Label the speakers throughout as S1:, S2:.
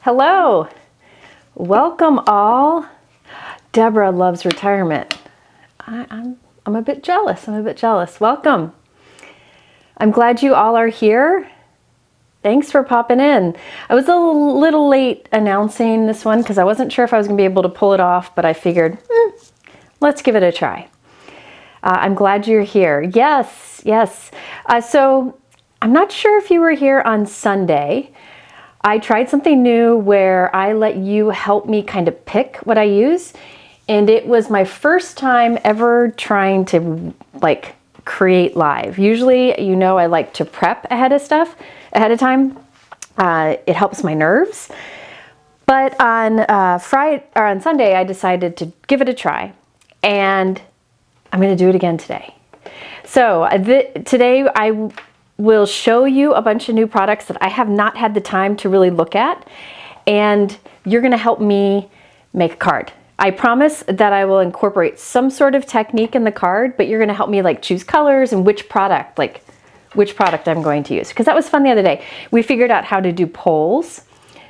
S1: Hello, welcome all. Deborah loves retirement. I'm a bit jealous. Welcome. I'm glad you all are here. Thanks for popping in. I was a little late announcing this one because I wasn't sure if I was gonna be able to pull it off, but I figured, let's give it a try. I'm glad you're here. Yes. So I'm not sure if you were here on Sunday. I tried something new where I let you help me kind of pick what I use. And it was my first time ever trying to create live. Usually, you know, I like to prep ahead of time. It helps my nerves. But on Sunday, I decided to give it a try. And I'm going to do it again today. So today I will show you a bunch of new products that I have not had the time to really look at, and you're going to help me make a card. I promise that I will incorporate some sort of technique in the card, but you're going to help me choose colors and which product I'm going to use, because that was fun the other day. We figured out how to do polls.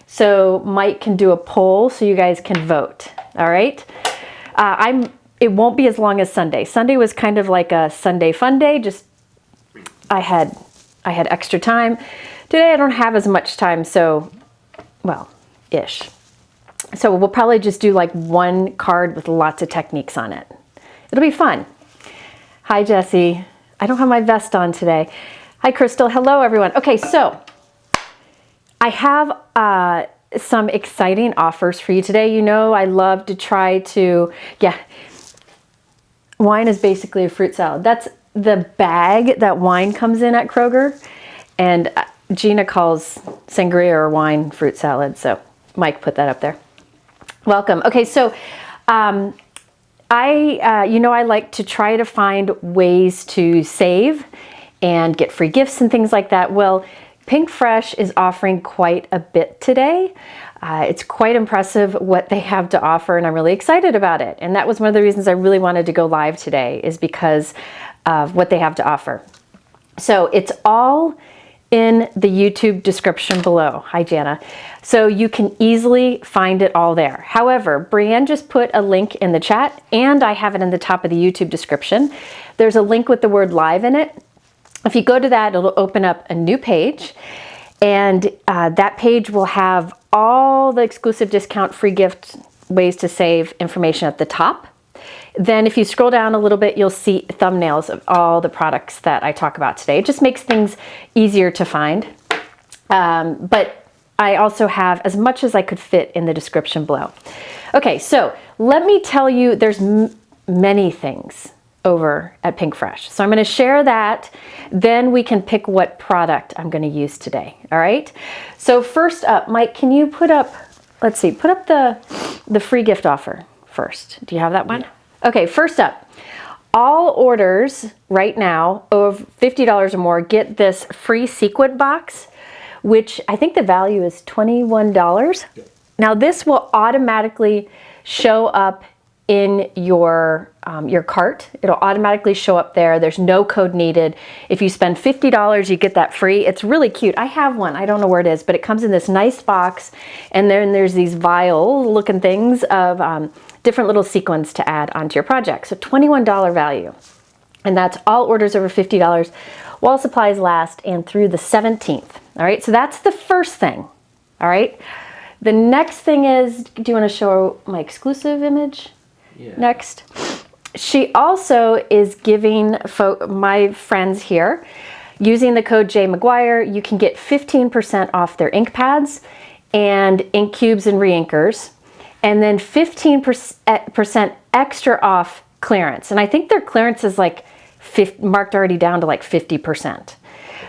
S1: So Mike can do a poll so you guys can vote. All right. It won't be as long as Sunday. Sunday was kind of like a Sunday fun day. Just I had extra time. Today I don't have as much time, so, well, ish. So we'll probably just do one card with lots of techniques on it. It'll be fun. Hi, Jessie. I don't have my vest on today. Hi, Crystal. Hello, everyone. Okay, so I have some exciting offers for you today. You know, I love to try to, wine is basically a fruit salad. That's the bag that wine comes in at Kroger, and Gina calls sangria or wine fruit salad, so Mike put that up there. Welcome. Okay, so I like to try to find ways to save and get free gifts and things like that. Well, Pinkfresh is offering quite a bit today. It's quite impressive what they have to offer, and I'm really excited about it. And that was one of the reasons I really wanted to go live today, is because of what they have to offer. So it's all in the YouTube description below. Hi, Jana. So you can easily find it all there. However, Brienne just put a link in the chat, and I have it in the top of the YouTube description. There's a link with the word live in it. If you go to that, it'll open up a new page, and that page will have all the exclusive discount, free gift, ways to save information at the top. Then if you scroll down a little bit, you'll see thumbnails of all the products that I talk about today. It just makes things easier to find. But I also have as much as I could fit in the description below. Okay, so let me tell you, there's many things over at Pinkfresh. So I'm going to share that, then we can pick what product I'm going to use today. All right. So first up, Mike, can you put up the free gift offer first? Do you have that one? Yeah. Okay, first up, all orders right now of $50 or more get this free sequin box, which I think the value is $21. Yeah. Now this will automatically show up in your cart. It'll automatically show up there. There's no code needed. If you spend $50, you get that free. It's really cute. I have one. I don't know where it is, but it comes in this nice box, and then there's these vial looking things of different little sequins to add onto your project. So $21 value. And that's all orders over $50 while supplies last and through the 17th. All right, so that's the first thing. All right. The next thing is, do you want to show my exclusive image? Yeah. Next. She also is giving my friends here, using the code JMcGuire, you can get 15% off their ink pads and ink cubes and reinkers, and then 15% extra off clearance. And I think their clearance is marked already down to 50%.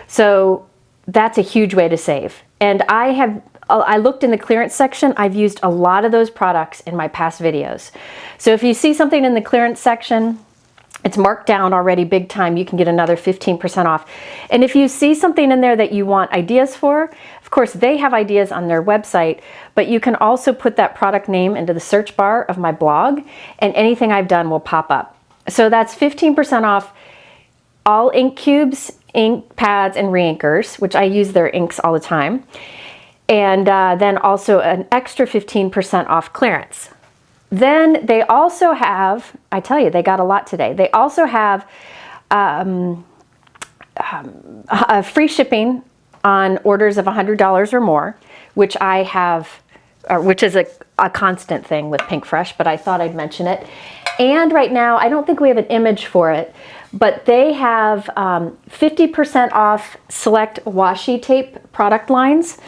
S1: So that's a huge way to save. And I looked in the clearance section. I've used a lot of those products in my past videos. So if you see something in the clearance section, it's marked down already big time, you can get another 15% off. And if you see something in there that you want ideas for, of course they have ideas on their website, but you can also put that product name into the search bar of my blog, and anything I've done will pop up. So that's 15% off all ink cubes, ink pads, and reinkers, which I use their inks all the time. And then also an extra 15% off clearance. Then they also have, I tell you, they got a lot today. They also have free shipping on orders of $100 or more, which I have, which is a constant thing with Pinkfresh, but I thought I'd mention it. And right now, I don't think we have an image for it, but they have 50% off select washi tape product lines.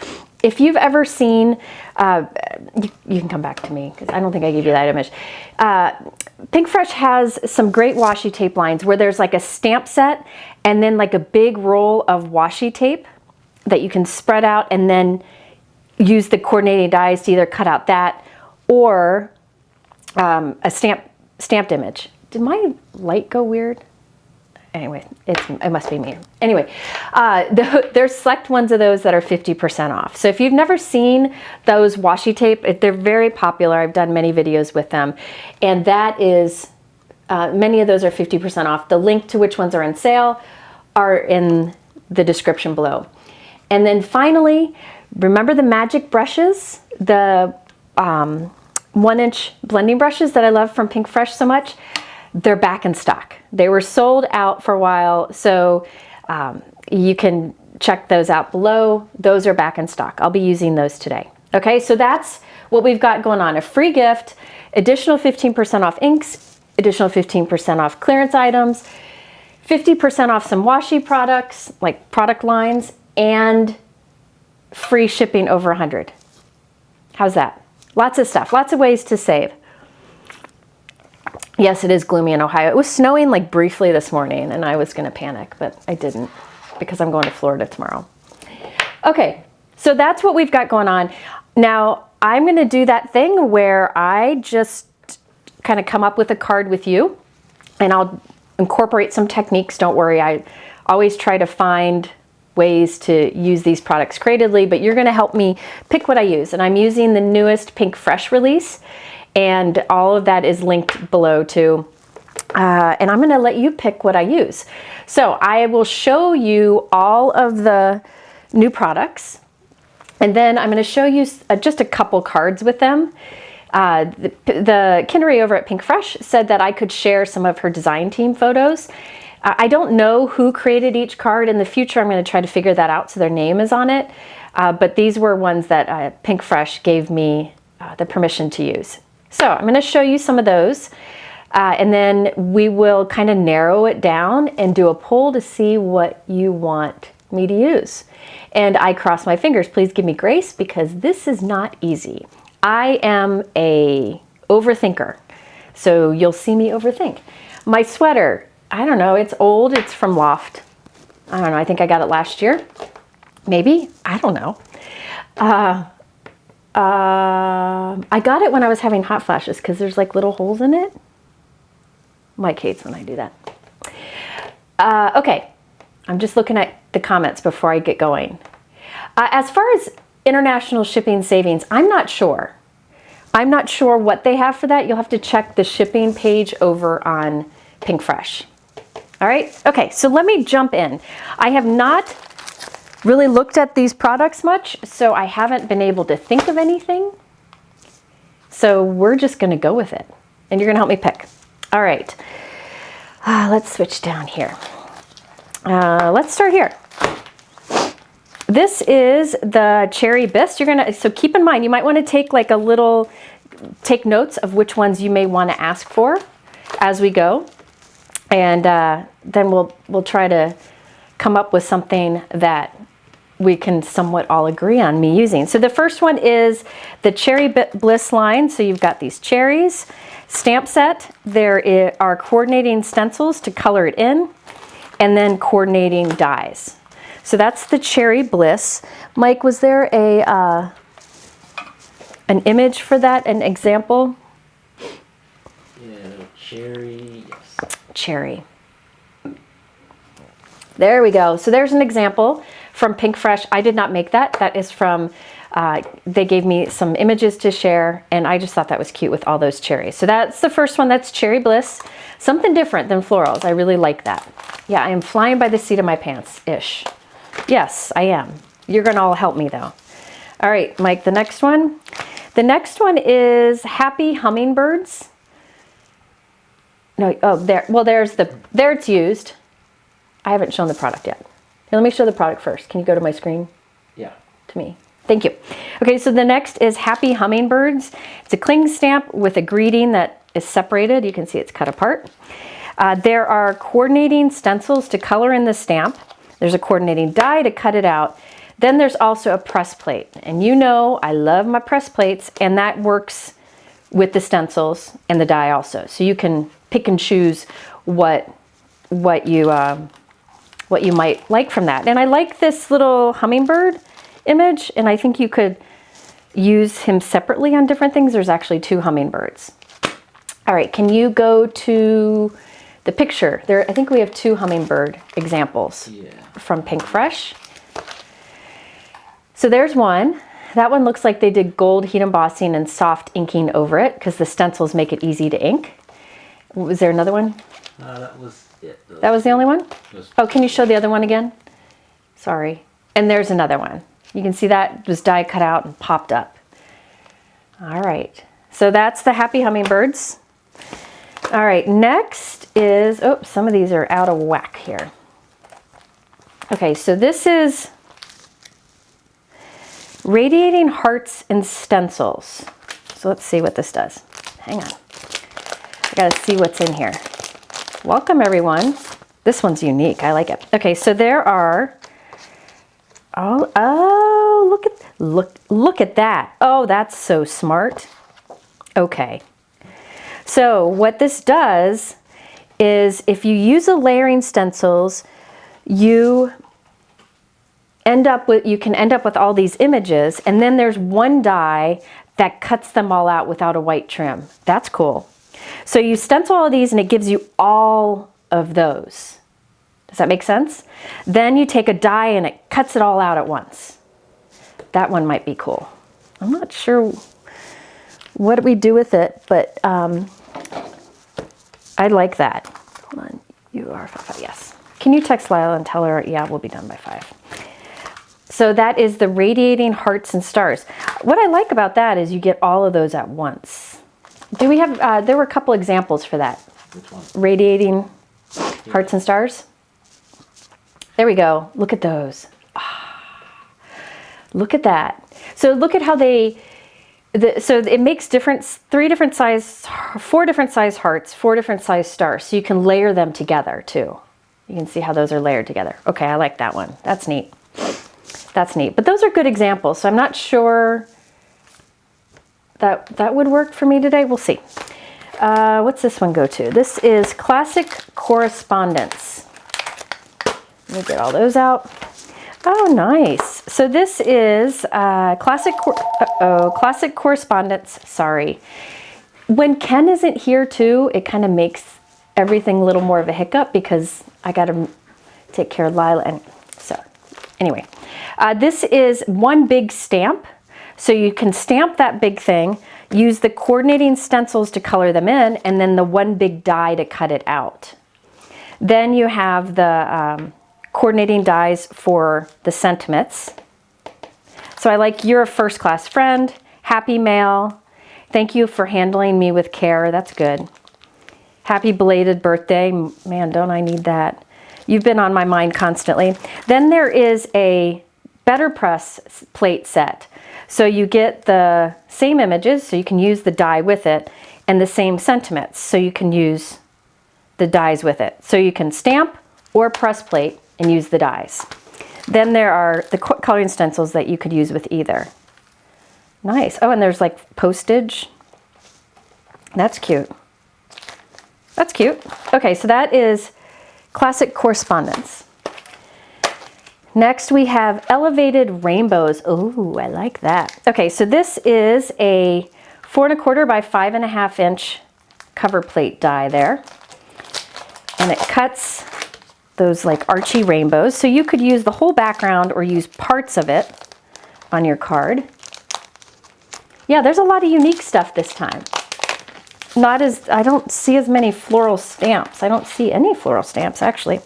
S1: If you've ever seen, you can come back to me because I don't think I gave you that image. Pinkfresh has some great washi tape lines where there's like a stamp set and then like a big roll of washi tape that you can spread out and then use the coordinating dies to either cut out that or a stamped image. Did my light go weird? Anyway, it must be me. Anyway, there's select ones of those that are 50% off. So if you've never seen those washi tape, they're very popular. I've done many videos with them. And that is, many of those are 50% off. The link to which ones are on sale are in the description below. And then finally, remember the magic brushes? The 1-inch blending brushes that I love from Pinkfresh so much? They're back in stock. They were sold out for a while, so you can check those out below. Those are back in stock. I'll be using those today. Okay, so that's what we've got going on. A free gift, additional 15% off inks, additional 15% off clearance items, 50% off some washi products, like product lines, and free shipping over 100. How's that? Lots of stuff, lots of ways to save. Yes, it is gloomy in Ohio. It was snowing like briefly this morning and I was going to panic, but I didn't because I'm going to Florida tomorrow. Okay, so that's what we've got going on. Now, I'm going to do that thing where I just kind of come up with a card with you and I'll incorporate some techniques. Don't worry, I always try to find ways to use these products creatively, but you're going to help me pick what I use. And I'm using the newest Pinkfresh release. And all of that is linked below too. And I'm going to let you pick what I use. So I will show you all of the new products. And then I'm going to show you just a couple cards with them. The Kindery over at Pinkfresh said that I could share some of her design team photos. I don't know who created each card. In the future, I'm going to try to figure that out so their name is on it. But these were ones that Pinkfresh gave me the permission to use. So I'm going to show you some of those, and then we will kind of narrow it down and do a poll to see what you want me to use. And I cross my fingers. Please give me grace because this is not easy. I am a overthinker, so you'll see me overthink. My sweater, I don't know, it's old. It's from Loft. I don't know. I think I got it last year. Maybe. I don't know. I got it when I was having hot flashes because there's like little holes in it. Mike hates when I do that. Okay, I'm just looking at the comments before I get going. As far as international shipping savings, I'm not sure. I'm not sure what they have for that. You'll have to check the shipping page over on Pinkfresh. All right, okay, so let me jump in. I have not really looked at these products much, so I haven't been able to think of anything. So we're just gonna go with it, and you're gonna help me pick. All right, let's switch down here. Let's start here. This is the Cherry Bliss. So keep in mind, you might wanna take like take notes of which ones you may wanna ask for as we go. And then we'll try to come up with something that we can somewhat all agree on me using. So the first one is the Cherry Bliss line. So you've got these cherries, stamp set. There are coordinating stencils to color it in, and then coordinating dies. So that's the Cherry Bliss. Mike, was there an image for that, an example?
S2: Yeah, cherry, yes.
S1: Cherry. There we go. So there's an example from Pinkfresh. I did not make that. That is from, they gave me some images to share, and I just thought that was cute with all those cherries. So that's the first one. That's Cherry Bliss. Something different than Florals. I really like that. Yeah, I am flying by the seat of my pants-ish. Yes, I am. You're going to all help me, though. All right, Mike, the next one. The next one is Happy Hummingbirds. No, oh, there. Well, there it's used. I haven't shown the product yet. Here, let me show the product first. Can you go to my screen?
S2: Yeah.
S1: To me. Thank you. Okay, so the next is Happy Hummingbirds. It's a cling stamp with a greeting that is separated. You can see it's cut apart. There are coordinating stencils to color in the stamp. There's a coordinating die to cut it out. Then there's also a press plate. And you know I love my press plates, and that works with the stencils and the die also. So you can pick and choose what you might like from that. And I like this little hummingbird image, and I think you could use him separately on different things. There's actually 2 hummingbirds. All right, can you go to the picture? There, I think we have 2 hummingbird examples from Pinkfresh. So there's one. That one looks like they did gold heat embossing and soft inking over it because the stencils make it easy to ink. Was there another one?
S2: That was it.
S1: That was the only one? Oh, can you show the other one again? Sorry. And there's another one. You can see that was die cut out and popped up. All right. So that's the Happy Hummingbirds. All right. Next is, oh, some of these are out of whack here. Okay. So this is Radiating Hearts and Stencils. So let's see what this does. Hang on. I got to see what's in here. Welcome, everyone. This one's unique. I like it. Okay, so there are, look at that. Oh, that's so smart. Okay. So what this does is if you use a layering stencils, you can end up with all these images, and then there's one die that cuts them all out without a white trim. That's cool. So you stencil all of these and it gives you all of those. Does that make sense? Then you take a die and it cuts it all out at once. That one might be cool. I'm not sure what we do with it, but I like that. Hold on, you are 5, yes. Can you text Lila and tell her, yeah, we'll be done by 5. So that is the Radiating Hearts and Stars. What I like about that is you get all of those at once. Do we have, there were a couple examples for that.
S2: Which one?
S1: Radiating Hearts and Stars. There we go. Look at those. Look at that. So look at how so it makes 4 different size hearts, 4 different size stars. So you can layer them together too. You can see how those are layered together. Okay, I like that one. That's neat. That's neat. But those are good examples. So I'm not sure that would work for me today. We'll see. What's this one go to? This is Classic Correspondence. Let me get all those out. Oh, nice. So this is Classic Correspondence. Sorry. When Ken isn't here too, it kind of makes everything a little more of a hiccup because I got to take care of Lila. And so anyway, this is one big stamp. So you can stamp that big thing, use the coordinating stencils to color them in, and then the one big die to cut it out. Then you have the coordinating dies for the sentiments. So I like, you're a first class friend, happy mail, thank you for handling me with care, that's good. Happy belated birthday, man, don't I need that. You've been on my mind constantly. Then there is a Better Press plate set. So you get the same images, so you can use the die with it, and the same sentiments, so you can use the dies with it. So you can stamp or press plate and use the dies. Then there are the coloring stencils that you could use with either. Nice. Oh, and there's like postage. That's cute. That's cute. Okay, so that is Classic Correspondence. Next we have Elevated Rainbows. Oh, I like that. Okay, so this is a 4 1/4 by 5 1/2 inch cover plate die there. And it cuts those like archy rainbows. So you could use the whole background or use parts of it on your card. Yeah, there's a lot of unique stuff this time. I don't see as many floral stamps. I don't see any floral stamps actually.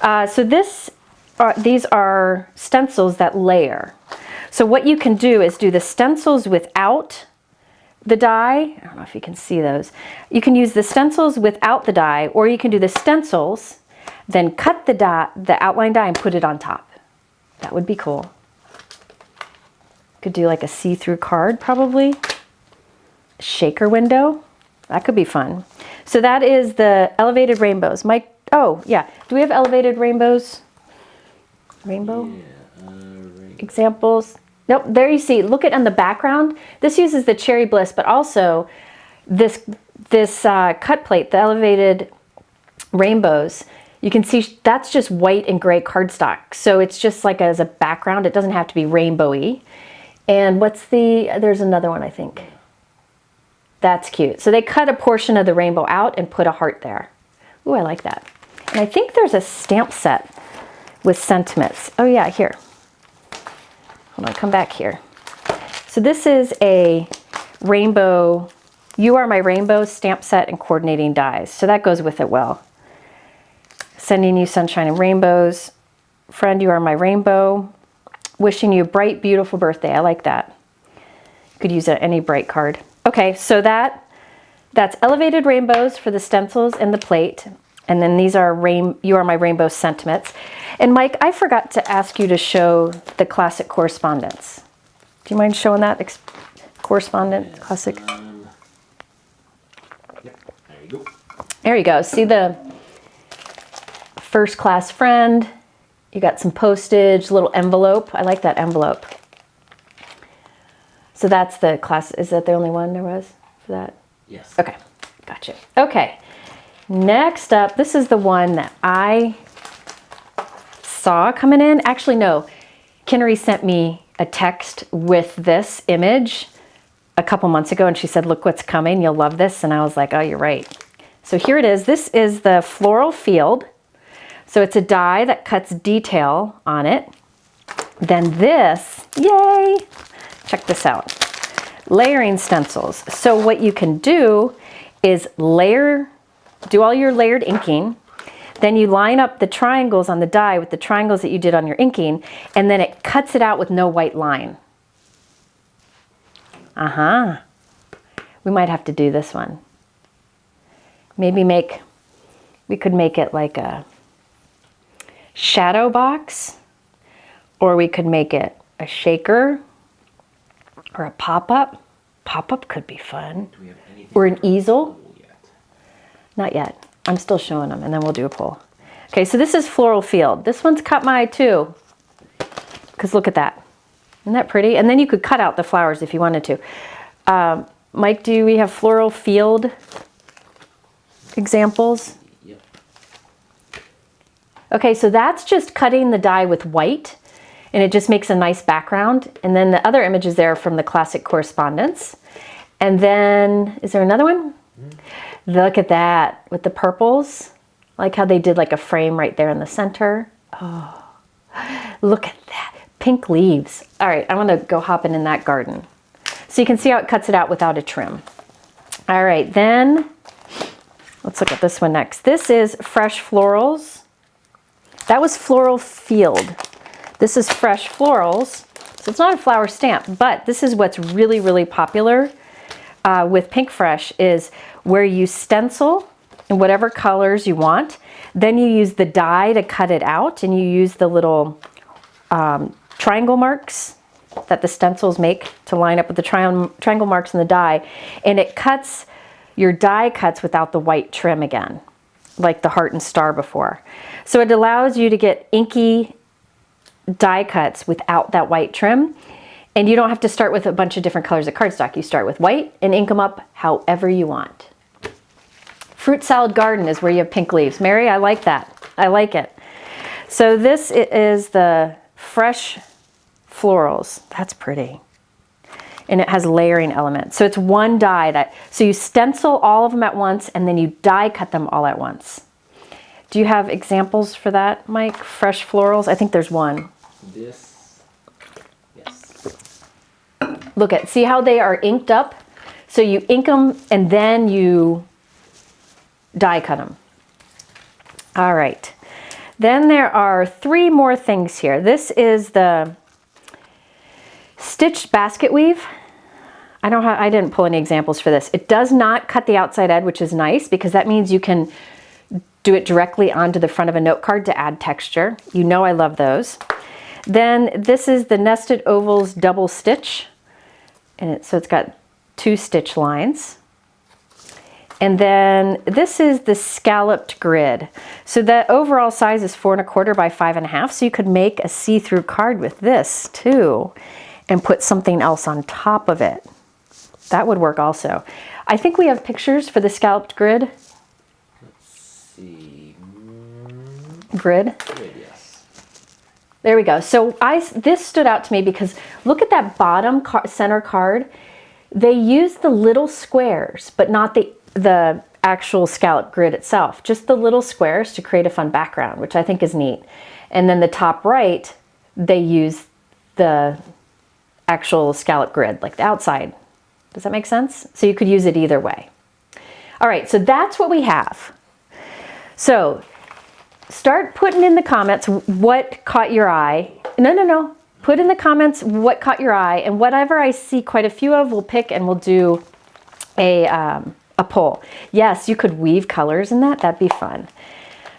S1: So these are stencils that layer. So what you can do is do the stencils without the die. I don't know if you can see those. You can use the stencils without the die, or you can do the stencils, then cut the die, the outline die, and put it on top. That would be cool. Could do like a see-through card probably. Shaker window. That could be fun. So that is the elevated rainbows. Mike, oh yeah. Do we have elevated rainbows? Rainbow?
S2: Yeah, rainbow.
S1: Examples. Nope, there you see, look at on the background. This uses the Cherry Bliss, but also this cut plate, the elevated rainbows, you can see that's just white and gray cardstock. So it's just like as a background, it doesn't have to be rainbowy. And there's another one, I think. That's cute. So they cut a portion of the rainbow out and put a heart there. Ooh, I like that. And I think there's a stamp set with sentiments. Oh yeah, here. Hold on, come back here. So this is a rainbow, You Are My Rainbow stamp set and coordinating dies. So that goes with it well. Sending you sunshine and rainbows. Friend, you are my rainbow. Wishing you a bright, beautiful birthday. I like that. You could use any bright card. Okay, so that's elevated rainbows for the stencils and the plate. And then these are You Are My Rainbow sentiments. And Mike, I forgot to ask you to show the classic correspondence. Do you mind showing that correspondence classic?
S2: Yep, there you go.
S1: There you go. See the first class friend. You got some postage, little envelope. I like that envelope. So that's the class. Is that the only one there was for that?
S2: Yes.
S1: Okay, gotcha. Okay, next up, this is the one that I saw coming in. Actually, no, Kinnery sent me a text with this image a couple months ago, and she said, look what's coming, you'll love this. And I was like, oh, you're right. So here it is. This is the Floral Field. So it's a die that cuts detail on it. Then this, yay, check this out. Layering stencils. So what you can do is do all your layered inking. Then you line up the triangles on the die with the triangles that you did on your inking, and then it cuts it out with no white line. We might have to do this one. Maybe we could make it like a shadow box, or we could make it a shaker or a pop-up. Pop-up could be fun.
S2: Do we have anything
S1: or an easel.
S2: Yet?
S1: Not yet. I'm still showing them, and then we'll do a poll. Okay, so this is Floral Field. This one's caught my eye too, because look at that. Isn't that pretty? And then you could cut out the flowers if you wanted to. Mike, do we have Floral Field examples?
S2: Yep.
S1: Okay, so that's just cutting the die with white, and it just makes a nice background. And then the other image is there from the classic Correspondence. And then, is there another one? Look at that with the purples. I like how they did like a frame right there in the center. Oh, look at that. Pink leaves. All right, I'm gonna go hopping in that garden. So you can see how it cuts it out without a trim. All right, then let's look at this one next. This is Fresh Florals. That was Floral Field. This is Fresh Florals. So it's not a flower stamp, but this is what's really, really popular with Pinkfresh is where you stencil in whatever colors you want. Then you use the die to cut it out, and you use the little triangle marks that the stencils make to line up with the triangle marks in the die. And it cuts, your die cuts without the white trim again, like the heart and star before. So it allows you to get inky die cuts without that white trim. And you don't have to start with a bunch of different colors of cardstock. You start with white and ink them up however you want. Fruit Salad Garden is where you have pink leaves. Mary, I like that. I like it. So this is the Fresh Florals. That's pretty. And it has layering elements. So it's one die so you stencil all of them at once, and then you die cut them all at once. Do you have examples for that, Mike? Fresh Florals? I think there's one.
S2: This, yes.
S1: Look at, see how they are inked up? So you ink them and then you die cut them. All right. Then there are three more things here. This is the Stitched basket weave. I didn't pull any examples for this. It does not cut the outside edge, which is nice because that means you can do it directly onto the front of a note card to add texture. You know I love those. Then this is the Nested Ovals double stitch. And so it's got 2 stitch lines. And then this is the scalloped grid. So the overall size is 4 1/4 by 5 1/2. So you could make a see-through card with this too and put something else on top of it. That would work also. I think we have pictures for the scalloped grid.
S2: Let's see.
S1: Grid.
S2: Grid, yes.
S1: There we go. So this stood out to me because look at that bottom center card. They use the little squares, but not the actual scallop grid itself, just the little squares to create a fun background, which I think is neat. And then the top right, they use the actual scallop grid, like the outside. Does that make sense? So you could use it either way. All right, so that's what we have. So start putting in the comments what caught your eye. No. Put in the comments what caught your eye, and whatever I see quite a few of, we'll pick and we'll do a poll. Yes, you could weave colors in that. That'd be fun.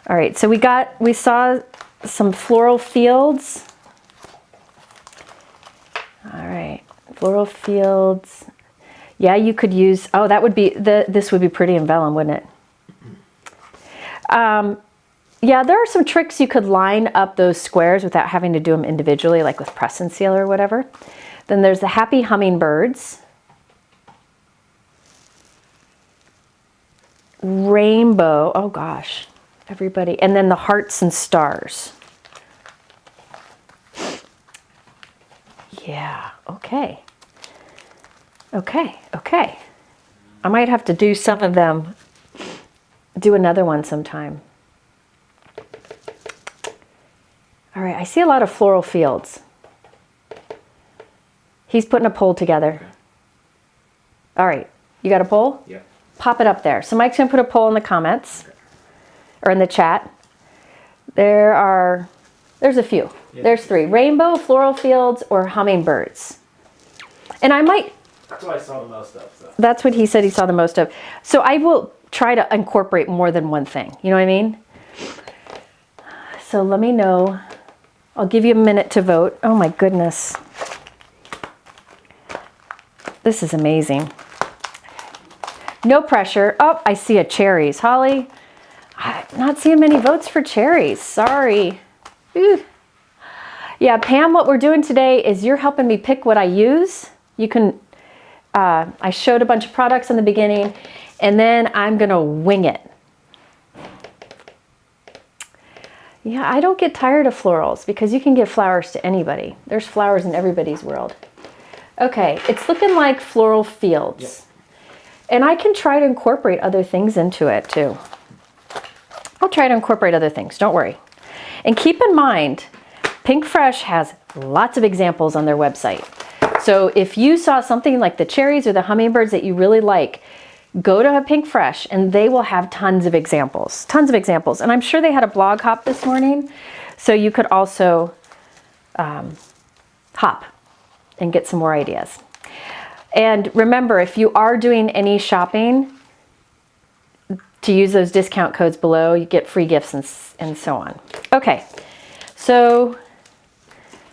S1: All right, so we saw some floral fields. All right, floral fields. Yeah, you could use, oh, that would be, this would be pretty in vellum, wouldn't it? Yeah, there are some tricks you could line up those squares without having to do them individually, like with press and seal or whatever. Then there's the happy hummingbirds. Rainbow, oh gosh, everybody. And then the hearts and stars. Yeah, okay. Okay. I might have to do some of them, do another one sometime. All right, I see a lot of floral fields. He's putting a poll together. All right, you got a poll?
S2: Yep.
S1: Pop it up there. So Mike's gonna put a poll in the comments or in the chat. There's a few.
S2: Yep.
S1: There's 3, rainbow, floral fields, or hummingbirds. And I might,
S2: That's what I saw the most of. So.
S1: that's what he said he saw the most of. So I will try to incorporate more than one thing. You know what I mean? So let me know. I'll give you a minute to vote. Oh my goodness. This is amazing. No pressure. Oh, I see a cherries. Holly, I'm not seeing many votes for cherries. Sorry. Ooh. Yeah, Pam, what we're doing today is you're helping me pick what I use. You can, I showed a bunch of products in the beginning, and then I'm gonna wing it. Yeah, I don't get tired of florals because you can give flowers to anybody. There's flowers in everybody's world. Okay, it's looking like floral fields.
S2: Yep.
S1: And I can try to incorporate other things into it too. I'll try to incorporate other things, don't worry. And keep in mind, Pinkfresh has lots of examples on their website. So if you saw something like the cherries or the hummingbirds that you really like, go to Pinkfresh and they will have tons of examples. And I'm sure they had a blog hop this morning, so you could also hop and get some more ideas. And remember, if you are doing any shopping, to use those discount codes below, you get free gifts and so on. Okay, so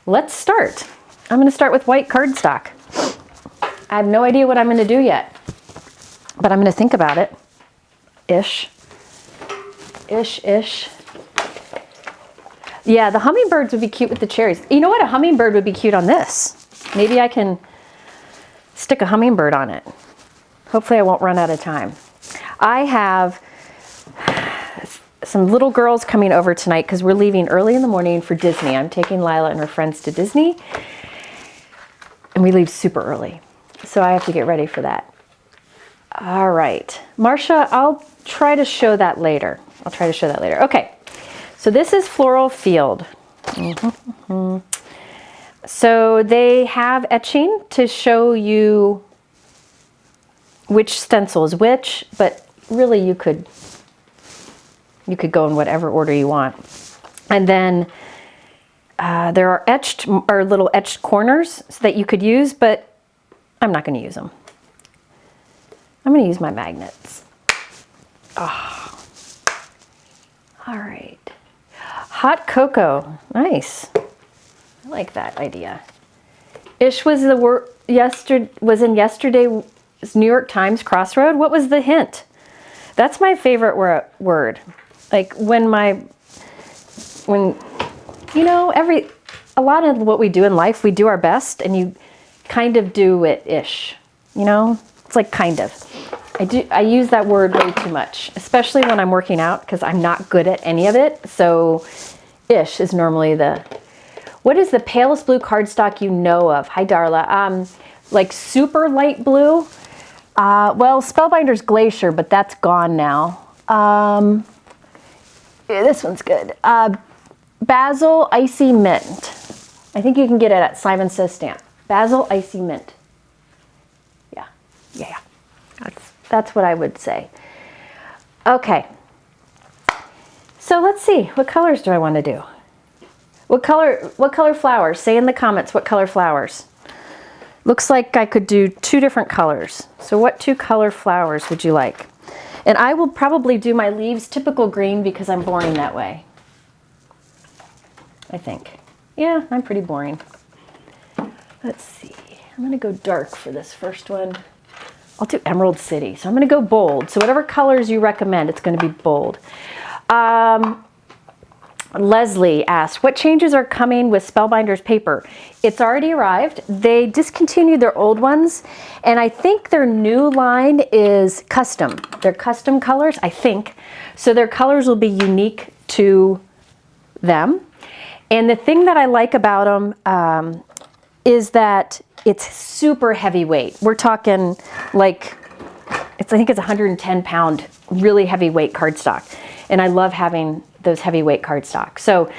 S1: let's start. I'm gonna start with white cardstock. I have no idea what I'm gonna do yet, but I'm gonna think about it. Ish. Yeah, the hummingbirds would be cute with the cherries. You know what? A hummingbird would be cute on this. Maybe I can stick a hummingbird on it. Hopefully I won't run out of time. I have some little girls coming over tonight because we're leaving early in the morning for Disney. I'm taking Lila and her friends to Disney, and we leave super early. So I have to get ready for that. All right, Marcia, I'll try to show that later. Okay, so this is Floral Field. So they have etching to show you which stencil is which, but really you could go in whatever order you want. And then There are etched or little etched corners so that you could use, but I'm not going to use them. I'm going to use my magnets. Oh. All right. Hot cocoa. Nice. I like that idea. Ish was the word was in yesterday's New York Times crossroad. What was the hint? That's my favorite word. Like when you know, a lot of what we do in life, we do our best and you kind of do it ish, you know, it's like kind of. I use that word way too much, especially when I'm working out because I'm not good at any of it. So ish is normally what is the palest blue cardstock you know of? Hi, Darla. Like super light blue. Well, Spellbinder's Glacier, but that's gone now. Yeah, this one's good. Basil Icy Mint. I think you can get it at Simon Says Stamp. Basil Icy Mint. Yeah. That's what I would say. Okay. So let's see. What colors do I want to do? What color flowers? Say in the comments what color flowers. Looks like I could do 2 different colors. So what 2 color flowers would you like? And I will probably do my leaves typical green because I'm boring that way. I think. Yeah, I'm pretty boring. Let's see. I'm going to go dark for this first one. I'll do Emerald City. So I'm going to go bold. So whatever colors you recommend, it's going to be bold. Leslie asked, what changes are coming with Spellbinder's paper? It's already arrived. They discontinued their old ones, and I think their new line is custom. They're custom colors, I think. So their colors will be unique to them. And the thing that I like about them is that it's super heavyweight. We're talking like, I think it's 110 pound, really heavyweight cardstock. And I love having those heavyweight cardstock. So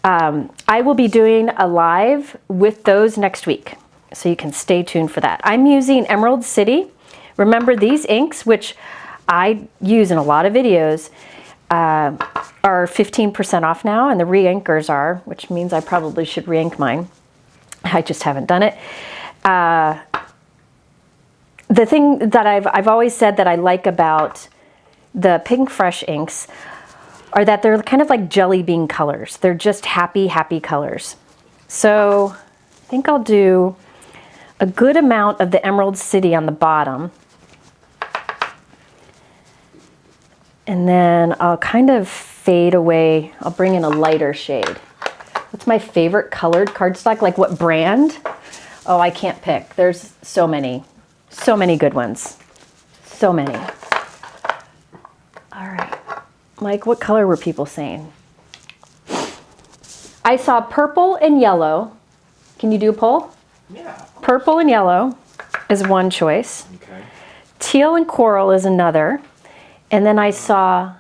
S1: I will be doing a live with those next week. So you can stay tuned for that. I'm using Emerald City. Remember these inks, which I use in a lot of videos, are 15% off now, and the re-inkers are, which means I probably should re-ink mine. I just haven't done it. The thing that I've always said that I like about the Pinkfresh inks are that they're kind of like jelly bean colors. They're just happy, happy colors. So I think I'll do a good amount of the Emerald City on the bottom. And then I'll kind of fade away. I'll bring in a lighter shade. What's my favorite colored cardstock? Like what brand? Oh, I can't pick. There's so many good ones. So many. All right. Mike, what color were people saying? I saw purple and yellow. Can you do a poll?
S2: Yeah.
S1: Purple and yellow is one choice.
S2: Okay.
S1: Teal and coral is another. And then I saw,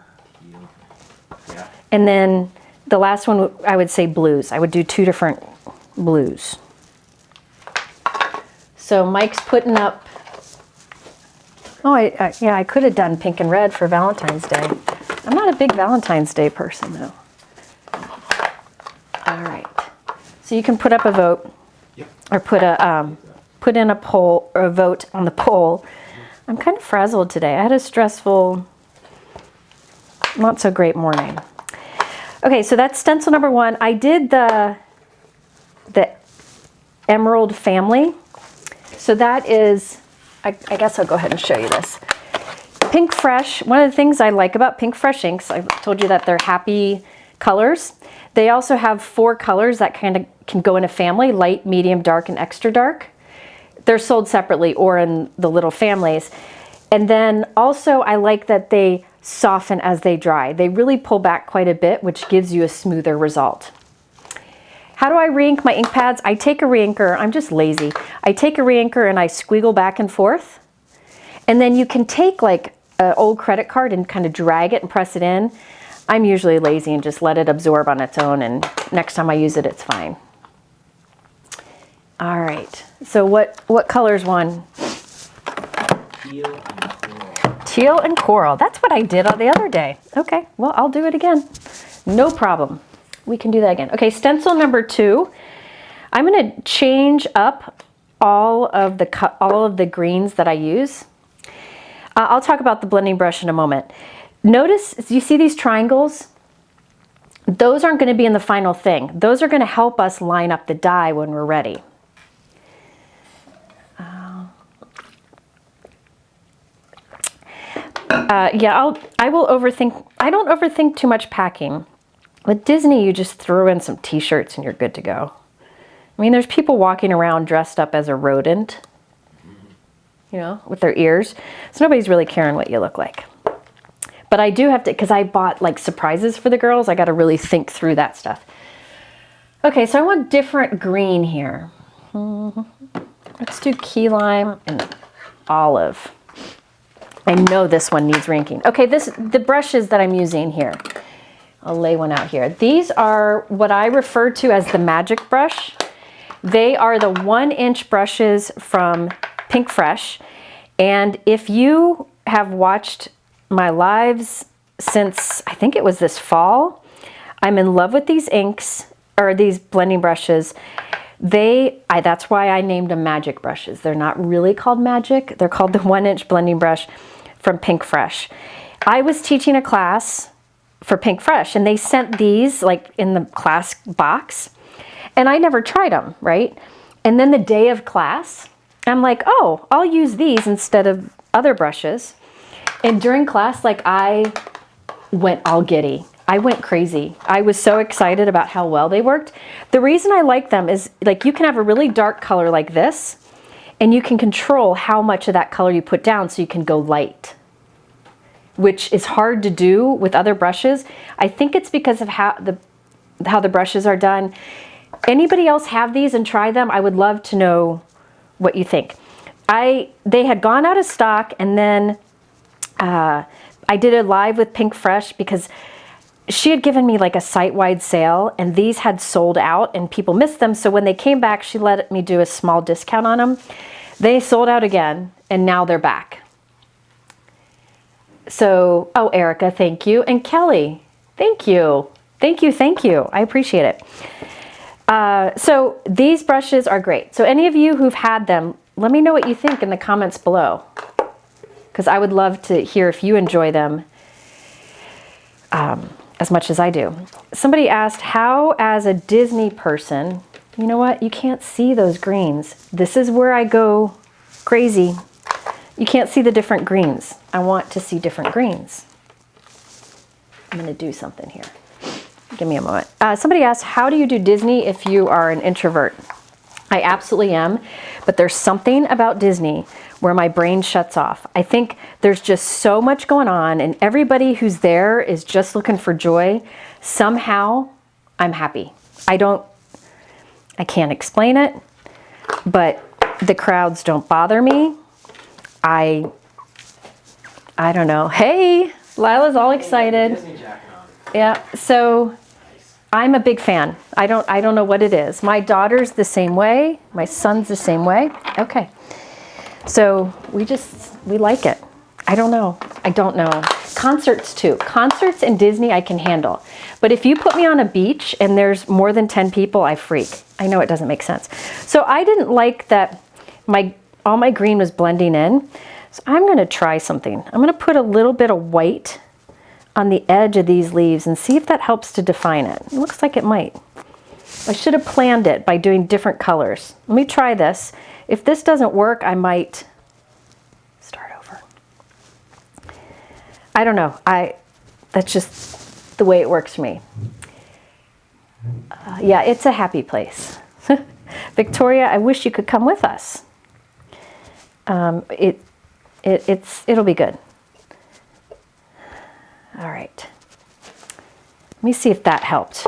S2: Yeah.
S1: and then the last one, I would say blues. I would do 2 different blues. So Mike's putting up, oh, yeah, I could have done pink and red for Valentine's Day. I'm not a big Valentine's Day person, though. All right. So you can put up a vote,
S2: Yep.
S1: or put in a poll, or a vote on the poll. I'm kind of frazzled today. I had a stressful, not so great morning. Okay, so that's stencil number 1. I did the Emerald family. So that is, I guess I'll go ahead and show you this. Pinkfresh, one of the things I like about Pinkfresh inks, I told you that they're happy colors. They also have 4 colors that kind of can go in a family, light, medium, dark, and extra dark. They're sold separately or in the little families. And then also I like that they soften as they dry. They really pull back quite a bit, which gives you a smoother result. How do I re-ink my ink pads? I take a re-inker, I'm just lazy. I take a re-inker and I squiggle back and forth. And then you can take like an old credit card and kind of drag it and press it in. I'm usually lazy and just let it absorb on its own, and next time I use it, it's fine. All right, so what color's one?
S2: Teal and coral.
S1: Teal and coral. That's what I did on the other day. Okay, well, I'll do it again. No problem. We can do that again. Okay, stencil number 2. I'm going to change up all of the greens that I use. I'll talk about the blending brush in a moment. Notice, you see these triangles? Those aren't going to be in the final thing. Those are going to help us line up the dye when we're ready. Yeah, I will overthink. I don't overthink too much packing. With Disney, you just throw in some t-shirts and you're good to go. I mean, there's people walking around dressed up as a rodent, you know, with their ears. So nobody's really caring what you look like. But I do have to, because I bought like surprises for the girls, I got to really think through that stuff. Okay, so I want different green here. Let's do key lime and olive. I know this one needs rinking. Okay, the brushes that I'm using here. I'll lay one out here. These are what I refer to as the magic brush. They are the 1-inch brushes from Pinkfresh. And if you have watched my lives since, I think it was this fall, I'm in love with these inks, or these blending brushes. That's why I named them magic brushes. They're not really called magic. They're called the 1-inch blending brush from Pinkfresh. I was teaching a class for Pinkfresh and they sent these like in the class box and I never tried them, right? And then the day of class, I'm like, oh, I'll use these instead of other brushes. And during class, like I went all giddy. I went crazy. I was so excited about how well they worked. The reason I like them is like you can have a really dark color like this and you can control how much of that color you put down so you can go light, which is hard to do with other brushes. I think it's because of how the brushes are done. Anybody else have these and try them? I would love to know what you think. They had gone out of stock and then I did a live with Pinkfresh because she had given me like a site-wide sale and these had sold out and people missed them. So when they came back, she let me do a small discount on them. They sold out again and now they're back. So, oh, Erica, thank you. And Kelly, thank you. Thank you, thank you. I appreciate it. So these brushes are great. So any of you who've had them, let me know what you think in the comments below, because I would love to hear if you enjoy them as much as I do. Somebody asked, how as a Disney person, you know what? You can't see those greens. This is where I go crazy. You can't see the different greens. I want to see different greens. I'm going to do something here. Give me a moment. Somebody asked, how do you do Disney if you are an introvert? I absolutely am, but there's something about Disney where my brain shuts off. I think there's just so much going on and everybody who's there is just looking for joy. Somehow I'm happy. I can't explain it, but the crowds don't bother me. I don't know. Hey, Lila's all excited. Yeah, so I'm a big fan. I don't know what it is. My daughter's the same way. My son's the same way. Okay. So we like it. I don't know. Concerts too. Concerts and Disney I can handle. But if you put me on a beach and there's more than 10 people, I freak. I know it doesn't make sense. So I didn't like that all my green was blending in. So I'm going to try something. I'm going to put a little bit of white on the edge of these leaves and see if that helps to define it. It looks like it might. I should have planned it by doing different colors. Let me try this. If this doesn't work, I might start over. I don't know. That's just the way it works for me. Yeah, it's a happy place. Victoria, I wish you could come with us. It'll be good. All right. Let me see if that helped.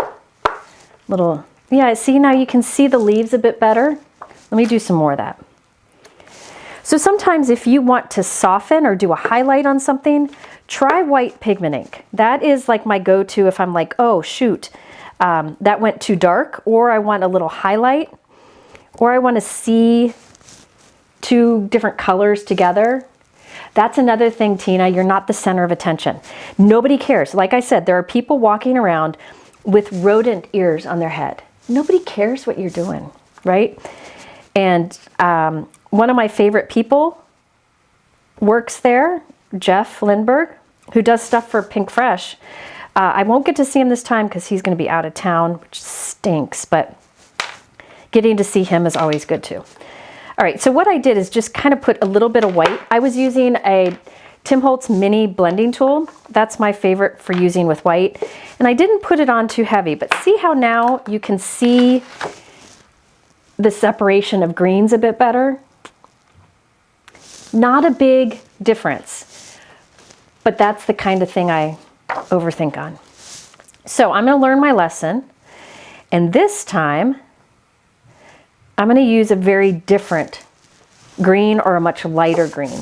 S1: Yeah, see now you can see the leaves a bit better. Let me do some more of that. So sometimes if you want to soften or do a highlight on something, try white pigment ink. That is like my go-to if I'm like, oh shoot, that went too dark, or I want a little highlight, or I want to see two different colors together. That's another thing, Tina, you're not the center of attention. Nobody cares. Like I said, there are people walking around with rodent ears on their head. Nobody cares what you're doing, right? And one of my favorite people works there, Jeff Lindbergh, who does stuff for Pinkfresh. I won't get to see him this time because he's going to be out of town, which stinks, but getting to see him is always good too. All right, so what I did is just kind of put a little bit of white. I was using a Tim Holtz mini blending tool. That's my favorite for using with white. And I didn't put it on too heavy, but see how now you can see the separation of greens a bit better? Not a big difference, but that's the kind of thing I overthink on. So I'm going to learn my lesson, and this time I'm going to use a very different green or a much lighter green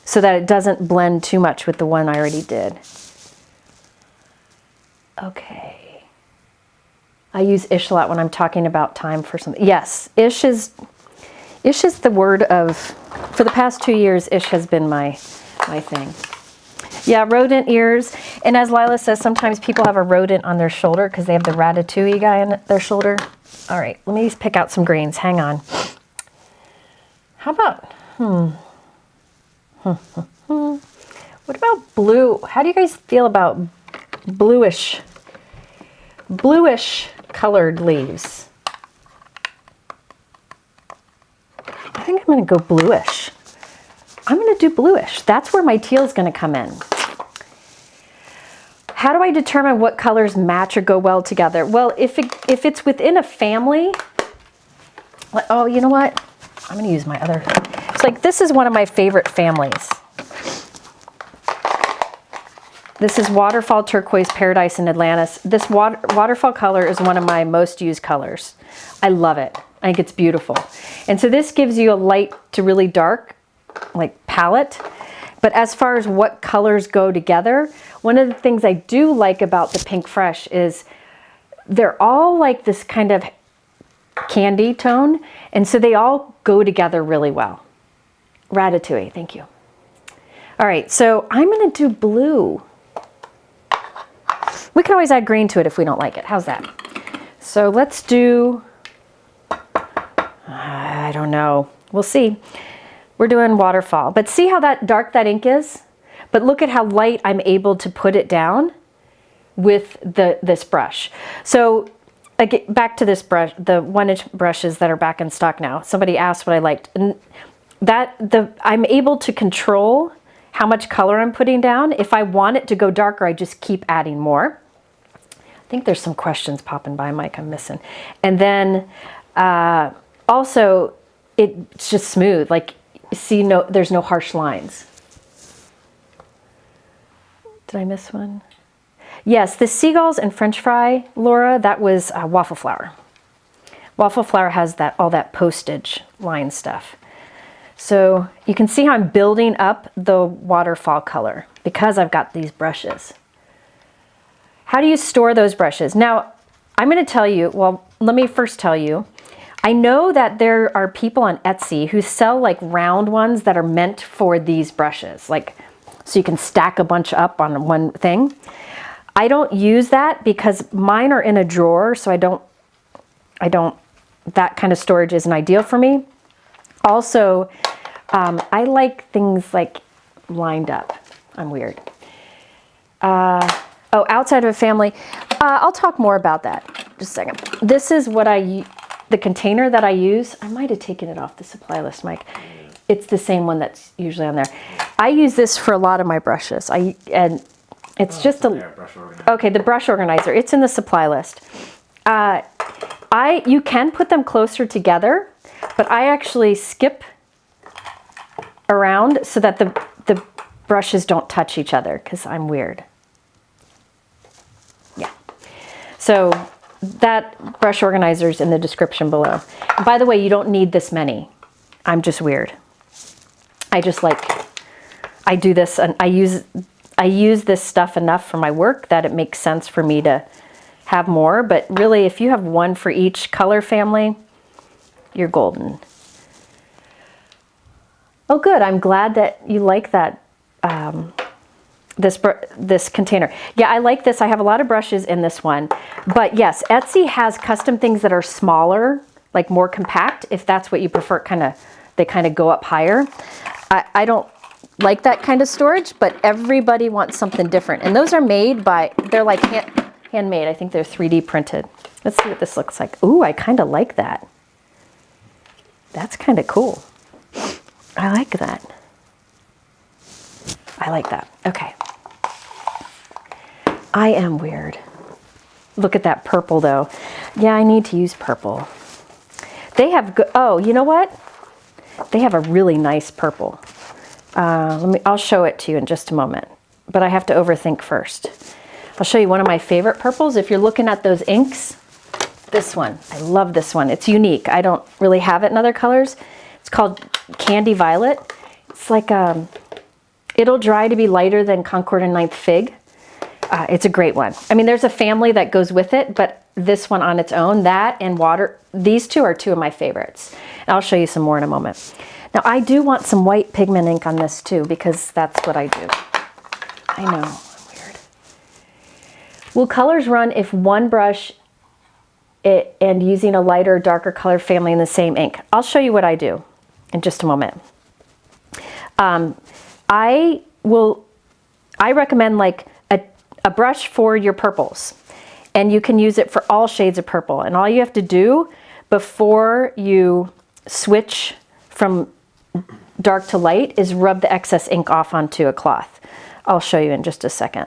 S1: so that it doesn't blend too much with the one I already did. Okay. I use ish a lot when I'm talking about time for something. Yes, ish is the word of, for the past 2 years, ish has been my thing. Yeah, rodent ears. And as Lila says, sometimes people have a rodent on their shoulder because they have the ratatouille guy on their shoulder. All right, let me pick out some greens. Hang on. How about, what about blue? How do you guys feel about bluish colored leaves? I think I'm going to go bluish. I'm going to do bluish. That's where my teal is going to come in. How do I determine what colors match or go well together? Well, if it's within a family, oh, you know what? I'm going to use my other. It's like, this is one of my favorite families. This is Waterfall Turquoise Paradise in Atlantis. This waterfall color is one of my most used colors. I love it. I think it's beautiful. And so this gives you a light to really dark, like palette. But as far as what colors go together, one of the things I do like about the Pinkfresh is they're all like this kind of candy tone. And so they all go together really well. Ratatouille, thank you. All right, so I'm going to do blue. We can always add green to it if we don't like it. How's that? So let's do, I don't know. We'll see. We're doing waterfall. But see how dark that ink is? But look at how light I'm able to put it down with this brush. So back to this brush, the 1-inch brushes that are back in stock now. Somebody asked what I liked. And I'm able to control how much color I'm putting down. If I want it to go darker, I just keep adding more. I think there's some questions popping by, Mike, I'm missing. And then also, it's just smooth. Like, see, there's no harsh lines. Did I miss one? Yes, the seagulls and French fry, Laura, that was waffle flower. Waffle flower has all that postage line stuff. So you can see how I'm building up the waterfall color because I've got these brushes. How do you store those brushes? Now, I'm going to tell you, well, let me first tell you, I know that there are people on Etsy who sell like round ones that are meant for these brushes, like so you can stack a bunch up on one thing. I don't use that because mine are in a drawer, so that kind of storage isn't ideal for me. Also, I like things like lined up. I'm weird. Oh, outside of a family. I'll talk more about that. Just a second. This is what the container that I use. I might have taken it off the supply list, Mike. It's the same one that's usually on there. I use this for a lot of my brushes. And it's just okay, the brush organizer. It's in the supply list. You can put them closer together, but I actually skip around so that the brushes don't touch each other because I'm weird. Yeah. So that brush organizer is in the description below. And by the way, you don't need this many. I'm just weird. I do this and I use this stuff enough for my work that it makes sense for me to have more. But really, if you have one for each color family, you're golden. Oh, good. I'm glad that you like that this container. Yeah, I like this. I have a lot of brushes in this one. But yes, Etsy has custom things that are smaller, like more compact, if that's what you prefer. They kind of go up higher. I don't like that kind of storage, but everybody wants something different. And those are made by, they're like handmade. I think they're 3D printed. Let's see what this looks like. Ooh, I kind of like that. That's kind of cool. I like that. I like that. Okay. I am weird. Look at that purple though. Yeah, I need to use purple. They have, oh, you know what? They have a really nice purple. I'll show it to you in just a moment, but I have to overthink first. I'll show you one of my favorite purples. If you're looking at those inks, this one, I love this one. It's unique. I don't really have it in other colors. It's called Candy Violet. It's like, it'll dry to be lighter than Concord and Ninth Fig. It's a great one. I mean, there's a family that goes with it, but this one on its own, that and water, these two are two of my favorites. And I'll show you some more in a moment. Now, I do want some white pigment ink on this too, because that's what I do. I know, I'm weird. Will colors run if one brush and using a lighter or darker color family in the same ink? I'll show you what I do in just a moment. I recommend like a brush for your purples, and you can use it for all shades of purple. And all you have to do before you switch from dark to light is rub the excess ink off onto a cloth. I'll show you in just a second.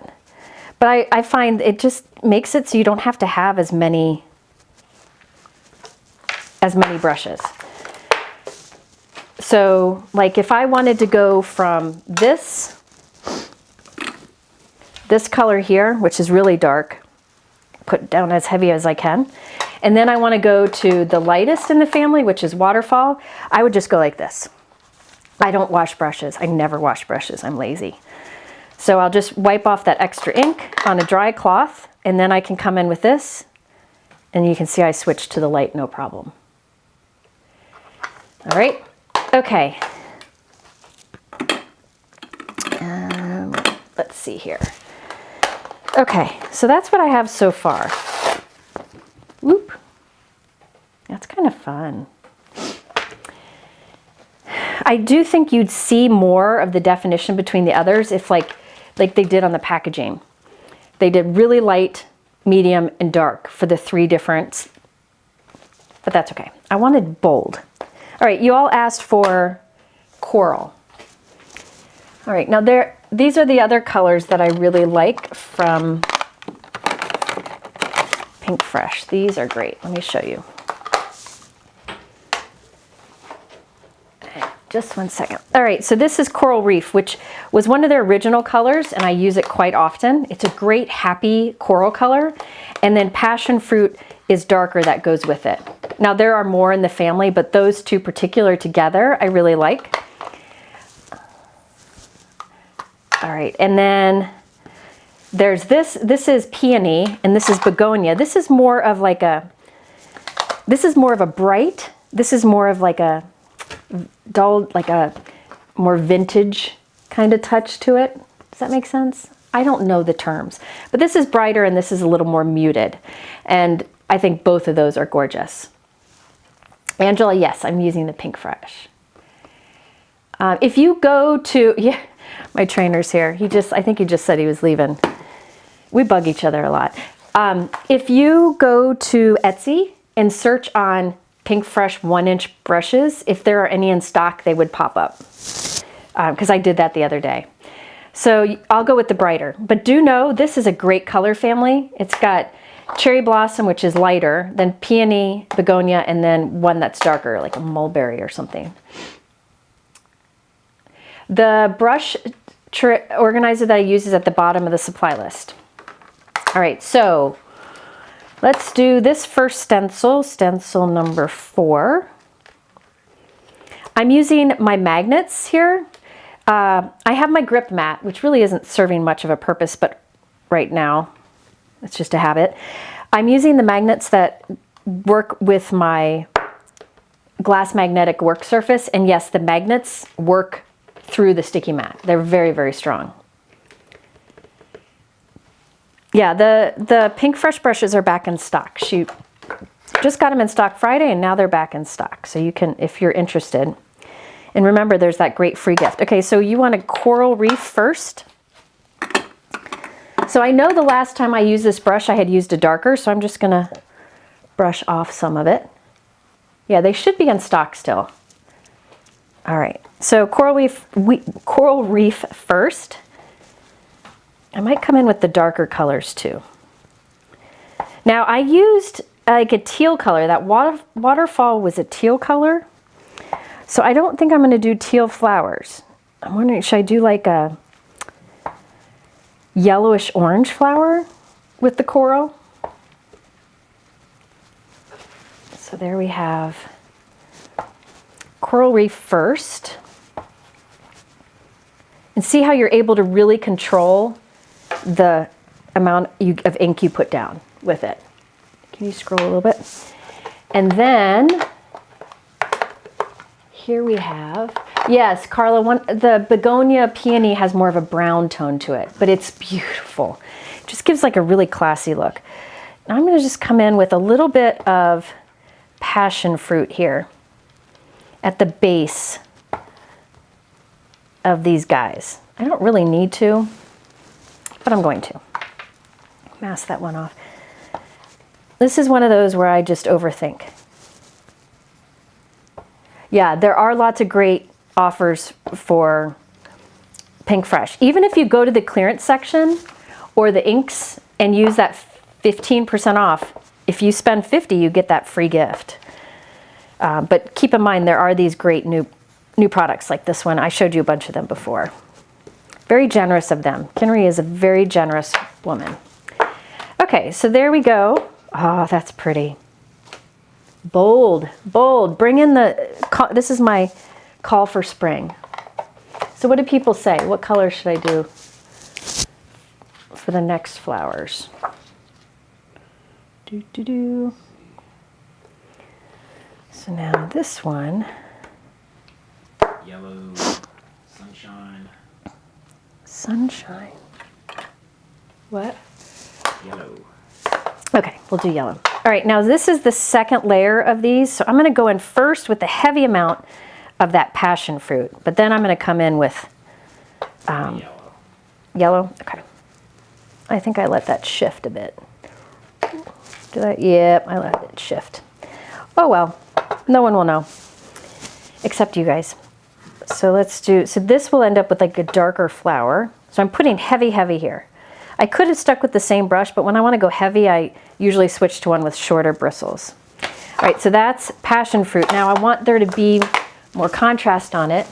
S1: But I find it just makes it so you don't have to have as many brushes. So like if I wanted to go from this color here, which is really dark, put it down as heavy as I can, and then I want to go to the lightest in the family, which is Waterfall, I would just go like this. I don't wash brushes. I never wash brushes. I'm lazy. So I'll just wipe off that extra ink on a dry cloth, and then I can come in with this, and you can see I switched to the light, no problem. All right, okay. Let's see here. Okay, so that's what I have so far. Whoop. That's kind of fun. I do think you'd see more of the definition between the others if like they did on the packaging. They did really light, medium, and dark for the three different, but that's okay. I wanted bold. All right, you all asked for coral. All right, now these are the other colors that I really like from Pinkfresh. These are great. Let me show you. Just one second. All right, so this is Coral Reef, which was one of their original colors, and I use it quite often. It's a great happy coral color. And then Passion Fruit is darker, that goes with it. Now there are more in the family, but those two particular together I really like. All right, and then there's this is Peony, and this is Begonia. This is more of like a, this is more of a bright, this is more of like a dull, like a more vintage kind of touch to it. Does that make sense? I don't know the terms, but this is brighter and this is a little more muted. And I think both of those are gorgeous. Angela, yes, I'm using the Pinkfresh. If you go to, yeah, my trainer's here. I think he just said he was leaving. We bug each other a lot. If you go to Etsy and search on Pinkfresh 1-inch brushes, if there are any in stock, they would pop up. Because I did that the other day. So I'll go with the brighter. But do know this is a great color family. It's got Cherry Blossom, which is lighter, then Peony, Begonia, and then one that's darker, like a mulberry or something. The brush organizer that I use is at the bottom of the supply list. All right, so let's do this first stencil, stencil number 4. I'm using my magnets here. I have my grip mat, which really isn't serving much of a purpose, but right now it's just a habit. I'm using the magnets that work with my glass magnetic work surface, and yes, the magnets work through the sticky mat. They're very, very strong. Yeah, the Pinkfresh brushes are back in stock. She just got them in stock Friday, and now they're back in stock. So you can, if you're interested. And remember, there's that great free gift. Okay, so you want a coral reef first. So I know the last time I used this brush, I had used a darker, so I'm just gonna brush off some of it. Yeah, they should be in stock still. All right, so coral reef first. I might come in with the darker colors too. Now I used like a teal color. That waterfall was a teal color. So I don't think I'm gonna do teal flowers. I'm wondering, should I do like a yellowish orange flower with the coral? So there we have coral reef first. And see how you're able to really control the amount of ink you put down with it. Can you scroll a little bit? And then here we have, yes, Carla, the Begonia Peony has more of a brown tone to it, but it's beautiful. It just gives like a really classy look. Now I'm gonna just come in with a little bit of passion fruit here at the base of these guys. I don't really need to, but I'm going to. Mask that one off. This is one of those where I just overthink. Yeah, there are lots of great offers for Pinkfresh. Even if you go to the clearance section or the inks and use that 15% off, if you spend $50, you get that free gift. But keep in mind, there are these great new products like this one. I showed you a bunch of them before. Very generous of them. Kinnery is a very generous woman. Okay, so there we go. Oh, that's pretty. Bold, bold. Bring in this is my call for spring. So what do people say? What color should I do for the next flowers? So now this one.
S2: Yellow, sunshine.
S1: Sunshine. What?
S2: Yellow.
S1: Okay, we'll do yellow. All right, now this is the second layer of these. So I'm gonna go in first with the heavy amount of that passion fruit, but then I'm gonna come in with
S2: Yellow.
S1: Yellow, okay. I think I let that shift a bit. Did I? Yep, I let it shift. Oh well, no one will know, except you guys. So let's do, so this will end up with like a darker flower. So I'm putting heavy, heavy here. I could have stuck with the same brush, but when I want to go heavy, I usually switch to one with shorter bristles. All right, so that's passion fruit. Now I want there to be more contrast on it.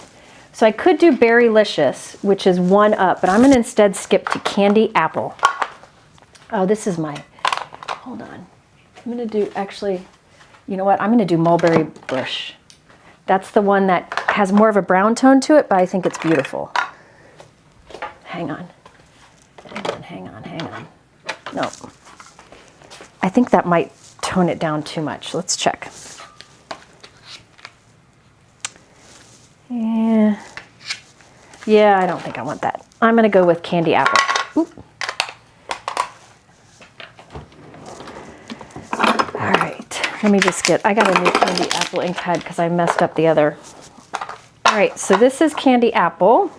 S1: So I could do Berrylicious, which is one up, but I'm going to instead skip to Candy Apple. Oh, this is my, hold on. I'm going to do, actually, you know what? I'm going to do Mulberry Bush. That's the one that has more of a brown tone to it, but I think it's beautiful. Hang on. Hang on. No. I think that might tone it down too much. Let's check. Yeah, I don't think I want that. I'm going to go with Candy Apple. Oop. All right, let me just I got a new Candy Apple ink pad because I messed up the other. All right, so this is Candy Apple.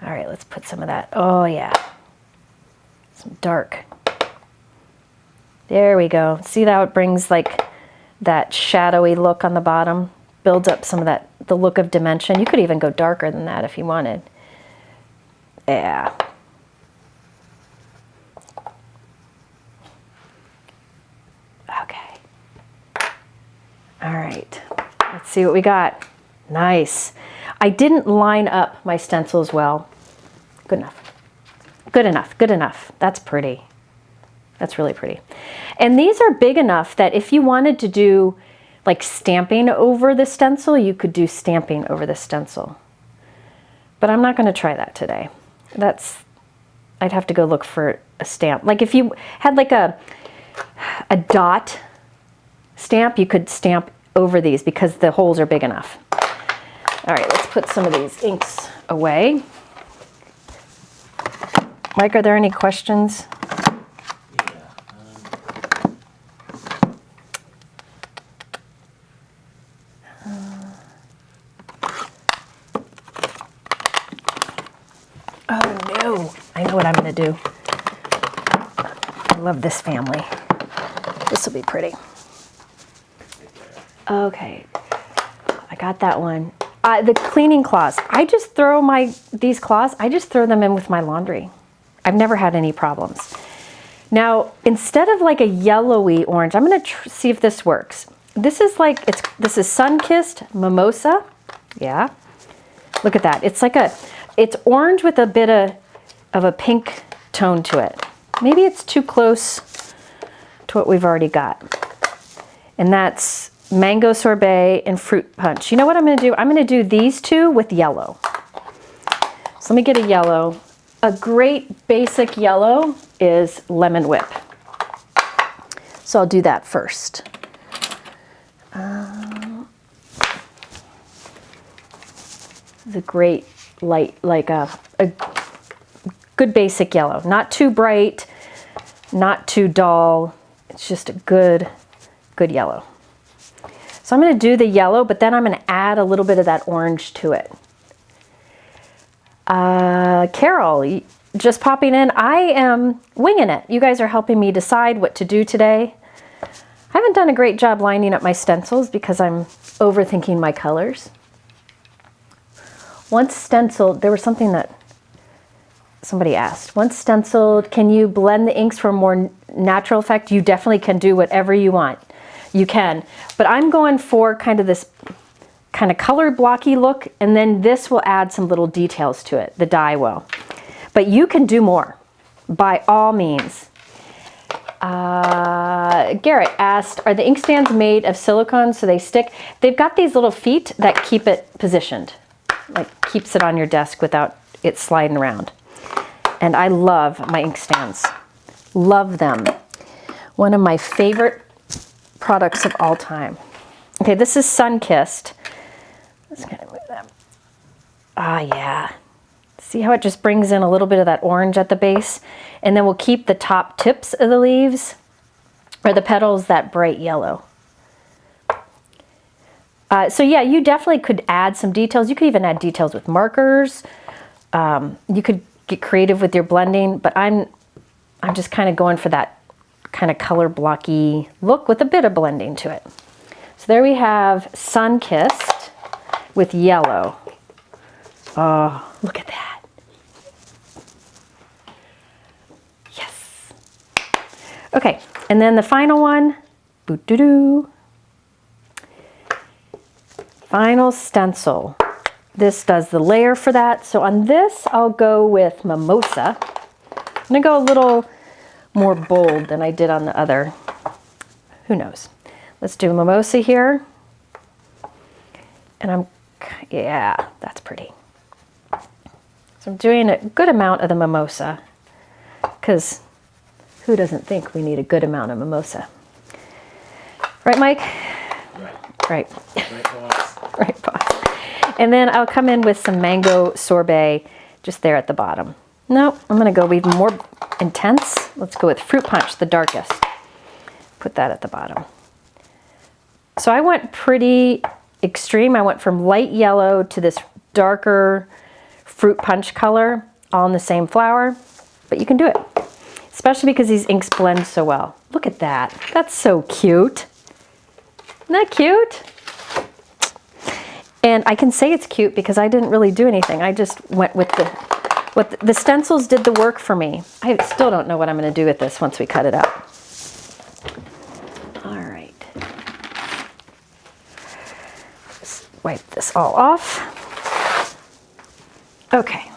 S1: All right, let's put some of that. Oh yeah, some dark. There we go. See how it brings like that shadowy look on the bottom? Builds up some of that, the look of dimension. You could even go darker than that if you wanted. Yeah. Okay. All right, let's see what we got. Nice. I didn't line up my stencils well. Good enough. Good enough. Good enough. That's pretty. That's really pretty. And these are big enough that if you wanted to do like stamping over the stencil, you could do stamping over the stencil. But I'm not going to try that today. I'd have to go look for a stamp. Like if you had like a dot stamp, you could stamp over these because the holes are big enough. All right, let's put some of these inks away. Mike, are there any questions?
S2: Yeah.
S1: Oh no, I know what I'm going to do. I love this family. This will be pretty. Okay, I got that one. The cleaning cloths. I just throw these cloths, I just throw them in with my laundry. I've never had any problems. Now, instead of like a yellowy orange, I'm going to see if this works. This is like, this is sun-kissed mimosa. Yeah. Look at that. It's orange with a bit of a pink tone to it. Maybe it's too close to what we've already got. And that's mango sorbet and fruit punch. You know what I'm going to do? I'm going to do these two with yellow. So let me get a yellow. A great basic yellow is lemon whip. So I'll do that first. This is a great light, like a good basic yellow. Not too bright, not too dull. It's just a good yellow. So I'm going to do the yellow, but then I'm going to add a little bit of that orange to it. Carol, just popping in. I am winging it. You guys are helping me decide what to do today. I haven't done a great job lining up my stencils because I'm overthinking my colors. Once stenciled, there was something that somebody asked. Once stenciled, can you blend the inks for a more natural effect? You definitely can do whatever you want. You can, but I'm going for kind of this kind of color blocky look, and then this will add some little details to it, the dye will. But you can do more, by all means. Garrett asked, are the inkstands made of silicone so they stick? They've got these little feet that keep it positioned, like keeps it on your desk without it sliding around. And I love my inkstands, love them. One of my favorite products of all time. Okay, this is sun-kissed. Let's kind of move that. Ah, yeah. See how it just brings in a little bit of that orange at the base? And then we'll keep the top tips of the leaves, or the petals, that bright yellow. So yeah, you definitely could add some details. You could even add details with markers. You could get creative with your blending, but I'm just kind of going for that kind of color blocky look with a bit of blending to it. So there we have sun-kissed with yellow. Oh, look at that. Yes. Okay, and then the final one, boo-doo-doo. Final stencil. This does the layer for that. So on this, I'll go with mimosa. I'm gonna go a little more bold than I did on the other. Who knows? Let's do mimosa here. And yeah, that's pretty. So I'm doing a good amount of the mimosa, because who doesn't think we need a good amount of mimosa? Right, Mike?
S2: Right.
S1: Right.
S2: Right, boss.
S1: Right, boss. And then I'll come in with some mango sorbet just there at the bottom. No, I'm going to go even more intense. Let's go with fruit punch, the darkest. Put that at the bottom. So I went pretty extreme. I went from light yellow to this darker fruit punch color, all in the same flower, but you can do it, especially because these inks blend so well. Look at that. That's so cute. Isn't that cute? And I can say it's cute because I didn't really do anything. I just went with the stencils did the work for me. I still don't know what I'm going to do with this once we cut it up. All right. Just wipe this all off. Okay.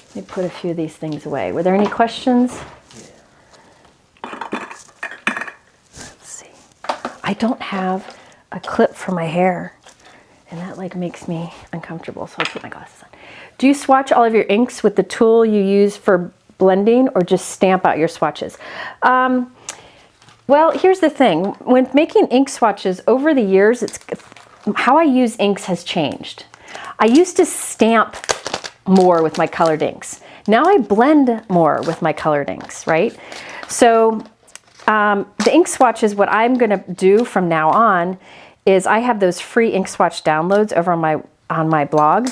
S1: Let me put a few of these things away. Were there any questions? Let's see. I don't have a clip for my hair, and that like makes me uncomfortable, so I'll put my glasses on. Do you swatch all of your inks with the tool you use for blending, or just stamp out your swatches? Well, here's the thing. When making ink swatches over the years, how I use inks has changed. I used to stamp more with my colored inks. Now I blend more with my colored inks, right? So the ink swatches, what I'm gonna do from now on is I have those free ink swatch downloads over on my blog.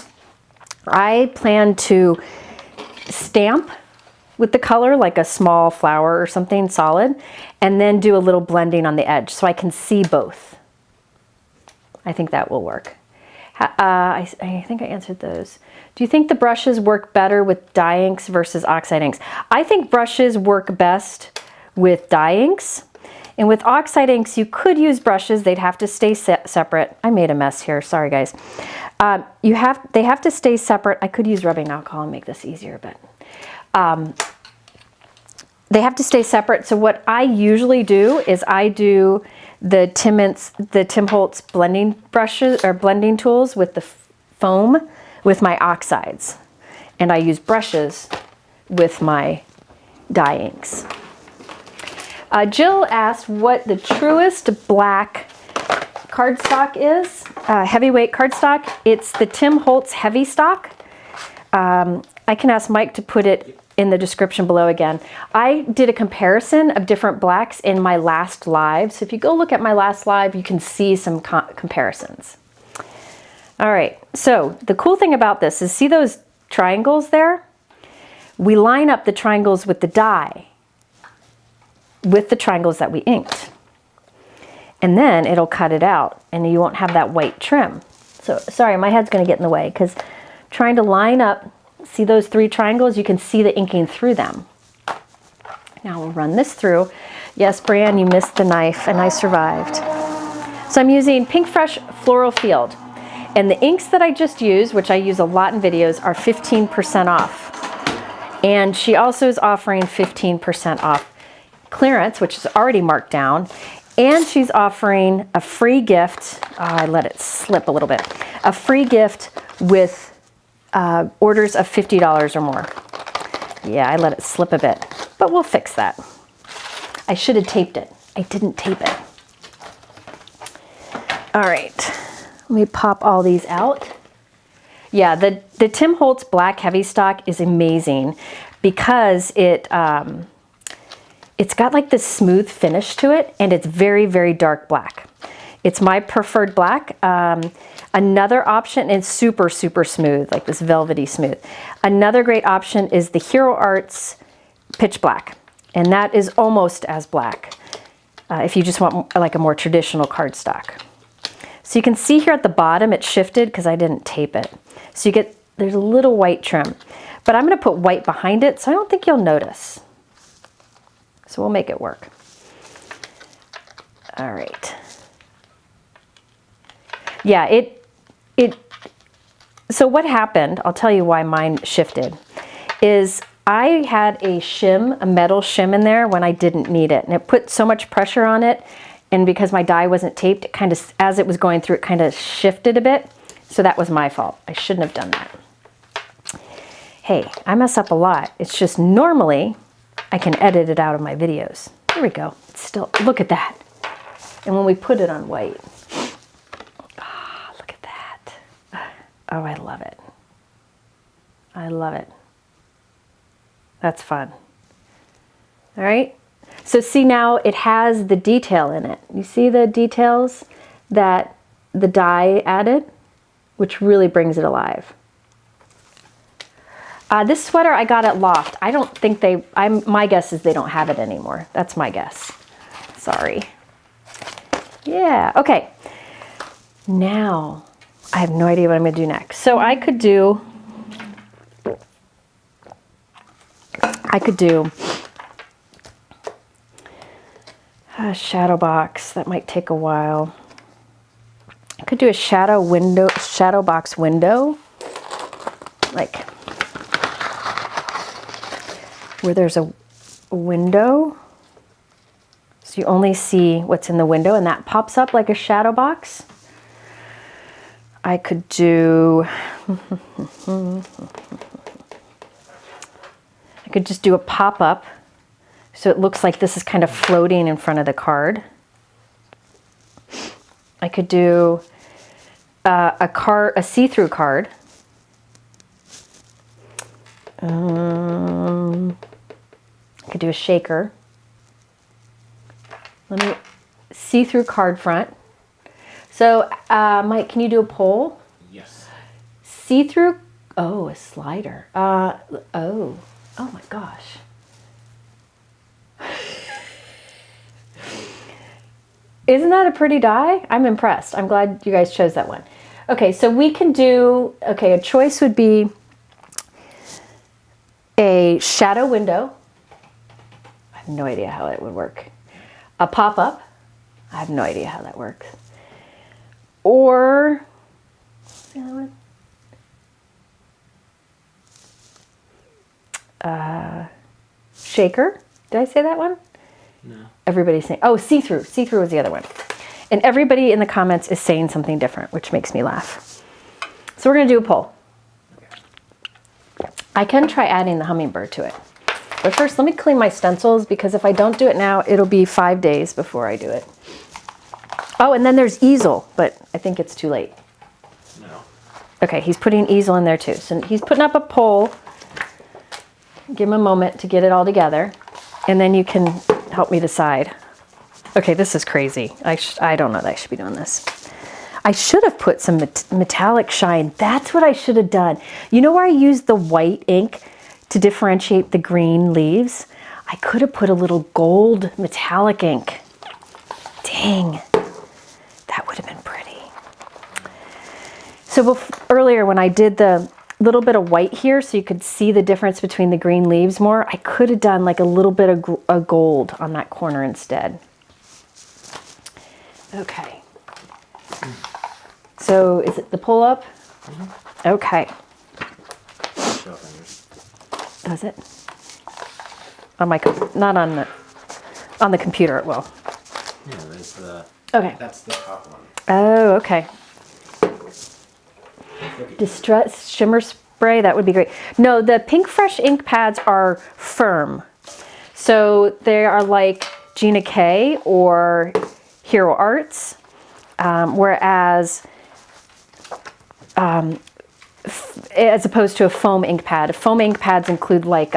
S1: I plan to stamp with the color, like a small flower or something solid, and then do a little blending on the edge so I can see both. I think that will work. I think I answered those. Do you think the brushes work better with dye inks versus oxide inks? I think brushes work best with dye inks. And with oxide inks, you could use brushes. They'd have to stay separate. I made a mess here. Sorry, guys. They have to stay separate. I could use rubbing alcohol and make this easier, but they have to stay separate. So what I usually do is I do the Tim Holtz blending brushes or blending tools with the foam with my oxides, and I use brushes with my dye inks. Jill asked what the truest black cardstock is, heavyweight cardstock. It's the Tim Holtz Heavy Stock. I can ask Mike to put it in the description below again. I did a comparison of different blacks in my last live. So if you go look at my last live, you can see some comparisons. All right, so the cool thing about this is, see those triangles there? We line up the triangles with the dye, with the triangles that we inked. And then it'll cut it out and you won't have that white trim. So sorry, my head's gonna get in the way because trying to line up, see those three triangles? You can see the inking through them. Now we'll run this through. Yes, Brianne, you missed the knife and I survived. So I'm using Pinkfresh Floral Field. And the inks that I just used, which I use a lot in videos, are 15% off. And she also is offering 15% off clearance, which is already marked down. And she's offering a free gift. Oh, I let it slip a little bit. A free gift with orders of $50 or more. Yeah, I let it slip a bit, but we'll fix that. I should have taped it. I didn't tape it. All right, let me pop all these out. Yeah, the Tim Holtz Black Heavy Stock is amazing because it's got like this smooth finish to it, and it's very, very dark black. It's my preferred black. Another option, and super, super smooth, like this velvety smooth. Another great option is the Hero Arts Pitch Black, and that is almost as black if you just want like a more traditional cardstock. So you can see here at the bottom it shifted because I didn't tape it. So there's a little white trim, but I'm gonna put white behind it, so I don't think you'll notice. So we'll make it work. All right. Yeah, so what happened, I'll tell you why mine shifted, is I had a metal shim in there when I didn't need it, and it put so much pressure on it, and because my die wasn't taped, it kind of, as it was going through, it kind of shifted a bit, so that was my fault. I shouldn't have done that. Hey, I mess up a lot. It's just normally I can edit it out of my videos. There we go. It's still, look at that. And when we put it on white, look at that. Oh, I love it. I love it. That's fun. All right. So see, now it has the detail in it. You see the details that the dye added, which really brings it alive. This sweater I got at Loft. I don't think my guess is they don't have it anymore. That's my guess. Sorry. Yeah, okay. Now, I have no idea what I'm gonna do next. So I could do a shadow box. That might take a while. I could do a shadow box window, like where there's a window, so you only see what's in the window, and that pops up like a shadow box. I could do, I could just do a pop-up, so it looks like this is kind of floating in front of the card. I could do a see-through card. I could do a shaker. Let me see-through card front. So, Mike, can you do a poll?
S2: Yes.
S1: See-through, oh, a slider. Oh my gosh. Isn't that a pretty die? I'm impressed. I'm glad you guys chose that one. Okay, so we can do, okay, a choice would be a shadow window. I have no idea how it would work. A pop-up. I have no idea how that works. Or, what's the other one? Shaker. Did I say that one?
S2: No.
S1: Everybody's saying, oh, see-through. See-through was the other one. And everybody in the comments is saying something different, which makes me laugh. So we're going to do a poll. I can try adding the hummingbird to it. But first, let me clean my stencils, because if I don't do it now, it'll be 5 days before I do it. Oh, and then there's easel, but I think it's too late.
S2: No.
S1: Okay, he's putting easel in there too. So he's putting up a poll. Give him a moment to get it all together, and then you can help me decide. Okay, this is crazy. I don't know that I should be doing this. I should have put some metallic shine. That's what I should have done. You know where I used the white ink to differentiate the green leaves? I could have put a little gold metallic ink. Dang, that would have been pretty. So earlier when I did the little bit of white here so you could see the difference between the green leaves more, I could have done like a little bit of gold on that corner instead. Okay. So is it the pull up? Mm-hmm. Okay. Does it? On my, not on the computer it will.
S2: Yeah, there's the,
S1: okay.
S2: That's the top one.
S1: Oh, okay. Distress shimmer spray, that would be great. No, the Pinkfresh ink pads are firm. So they are like Gina K or Hero Arts, whereas as opposed to a foam ink pad. Foam ink pads include like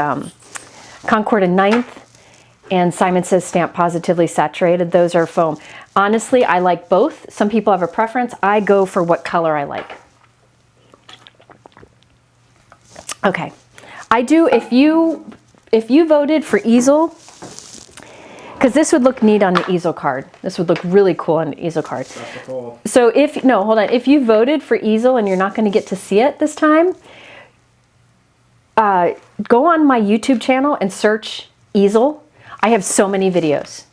S1: Concord and Ninth and Simon Says Stamp Positively Saturated. Those are foam. Honestly, I like both. Some people have a preference. I go for what color I like. Okay, I do, if you voted for easel, because this would look neat on the easel card. This would look really cool on the easel card. So no, hold on. If you voted for easel and you're not going to get to see it this time, go on my YouTube channel and search easel. I have so many videos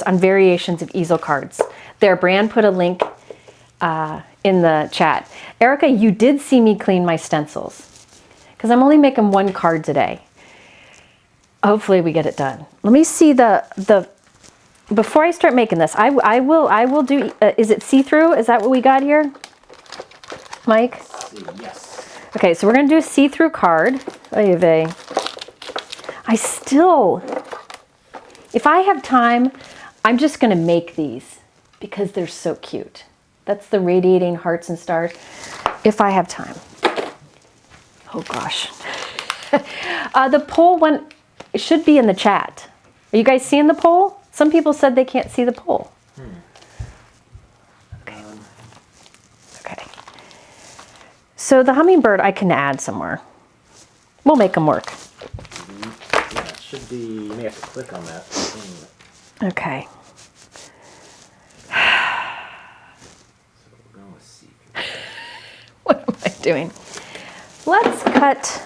S1: on variations of easel cards. Their brand put a link in the chat. Erica, you did see me clean my stencils because I'm only making one card today. Hopefully we get it done. Let me see before I start making this, I will do, is it see-through? Is that what we got here? Mike?
S2: Yes.
S1: Okay, so we're gonna do a see-through card. If I have time, I'm just gonna make these because they're so cute. That's the Radiating Hearts and Stars. If I have time. Oh gosh. The poll one, it should be in the chat. Are you guys seeing the poll? Some people said they can't see the poll. Okay. Okay. So the hummingbird I can add somewhere. We'll make them work.
S2: Yeah, it should be, you may have to click on that.
S1: Okay.
S2: So we're going with see-through.
S1: What am I doing? Let's cut.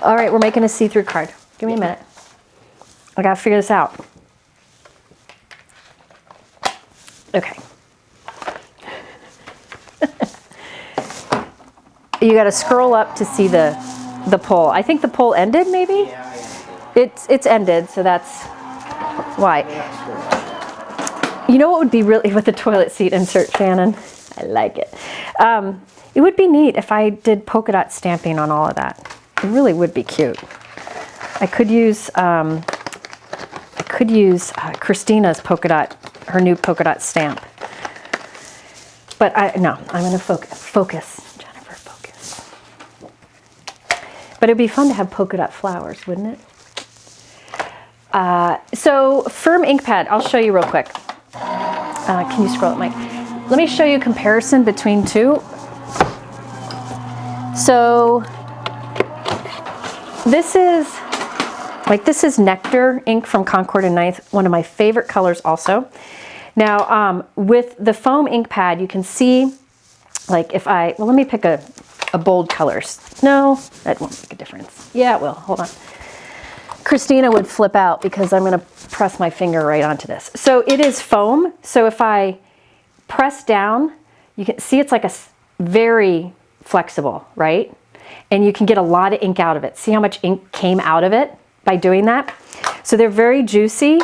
S1: All right, we're making a see-through card. Give me a minute. I gotta figure this out. Okay. You gotta scroll up to see the poll. I think the poll ended, maybe?
S2: Yeah,
S1: It's ended, so that's why. You know what would be really, with the toilet seat insert, Shannon? I like it. It would be neat if I did polka dot stamping on all of that. It really would be cute. I could use Christina's polka dot, her new polka dot stamp. But no, I'm gonna focus. Jennifer, focus. But it'd be fun to have polka dot flowers, wouldn't it? So firm ink pad, I'll show you real quick. Can you scroll it, Mike? Let me show you a comparison between two. So this is Nectar ink from Concord and Ninth, one of my favorite colors also. Now with the foam ink pad, you can see, like if I, well, let me pick a bold colors. No, that won't make a difference. Yeah, it will. Hold on. Christina would flip out because I'm going to press my finger right onto this. So it is foam. So if I press down, you can see it's like a very flexible, right? And you can get a lot of ink out of it. See how much ink came out of it by doing that? So they're very juicy.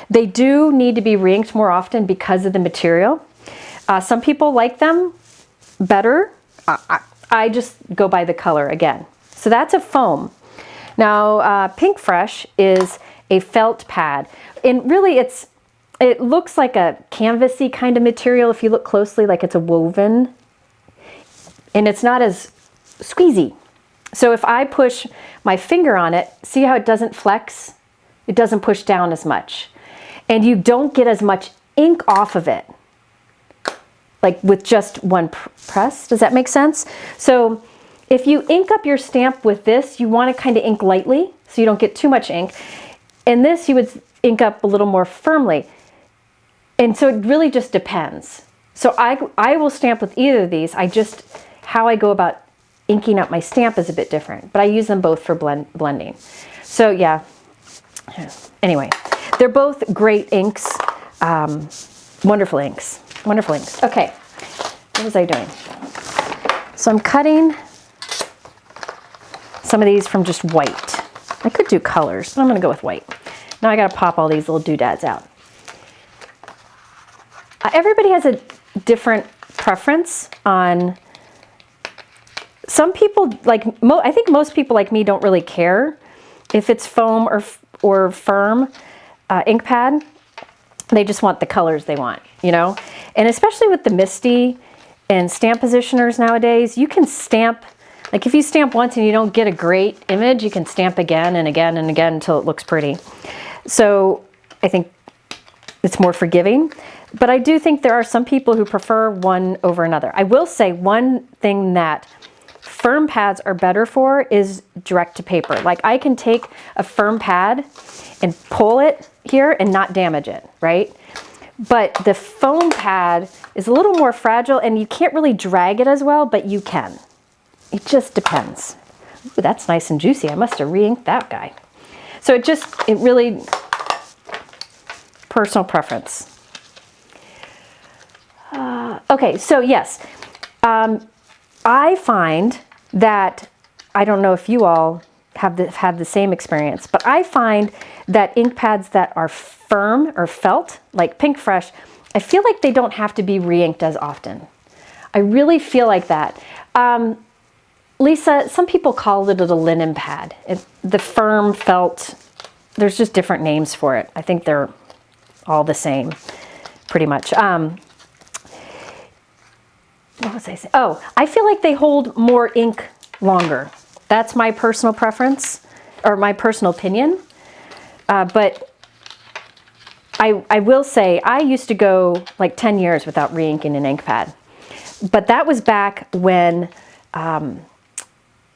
S1: They do need to be re-inked more often because of the material. Some people like them better. I just go by the color again. So that's a foam. Now, Pinkfresh is a felt pad. And really it looks like a canvasy kind of material if you look closely, like it's a woven. And it's not as squeezy. So if I push my finger on it, see how it doesn't flex? It doesn't push down as much. And you don't get as much ink off of it, like with just one press. Does that make sense? So if you ink up your stamp with this, you want to kind of ink lightly so you don't get too much ink. And this you would ink up a little more firmly. And so it really just depends. So I will stamp with either of these. How I go about inking up my stamp is a bit different, but I use them both for blending. So yeah, anyway, they're both great inks, wonderful inks, wonderful inks. Okay, what was I doing? So I'm cutting some of these from just white. I could do colors, but I'm gonna go with white. Now I gotta pop all these little doodads out. Everybody has a different preference on, some people, like, I think most people like me don't really care if it's foam or firm ink pad. They just want the colors they want, you know? And especially with the MISTI and stamp positioners nowadays, you can stamp, like if you stamp once and you don't get a great image, you can stamp again and again and again until it looks pretty. So I think it's more forgiving. But I do think there are some people who prefer one over another. I will say one thing that firm pads are better for is direct to paper. Like I can take a firm pad and pull it here and not damage it, right? But the foam pad is a little more fragile and you can't really drag it as well, but you can. It just depends. Ooh, that's nice and juicy. I must have re-inked that guy. So it really, personal preference. Okay, so yes, I find that, I don't know if you all have had the same experience, but I find that ink pads that are firm or felt, like Pinkfresh, I feel like they don't have to be re-inked as often. I really feel like that. Lisa, some people call it a linen pad. The firm felt, there's just different names for it. I think they're all the same, pretty much. What was I saying? Oh, I feel like they hold more ink longer. That's my personal preference, or my personal opinion. But I will say, I used to go like 10 years without re-inking an ink pad. But that was back when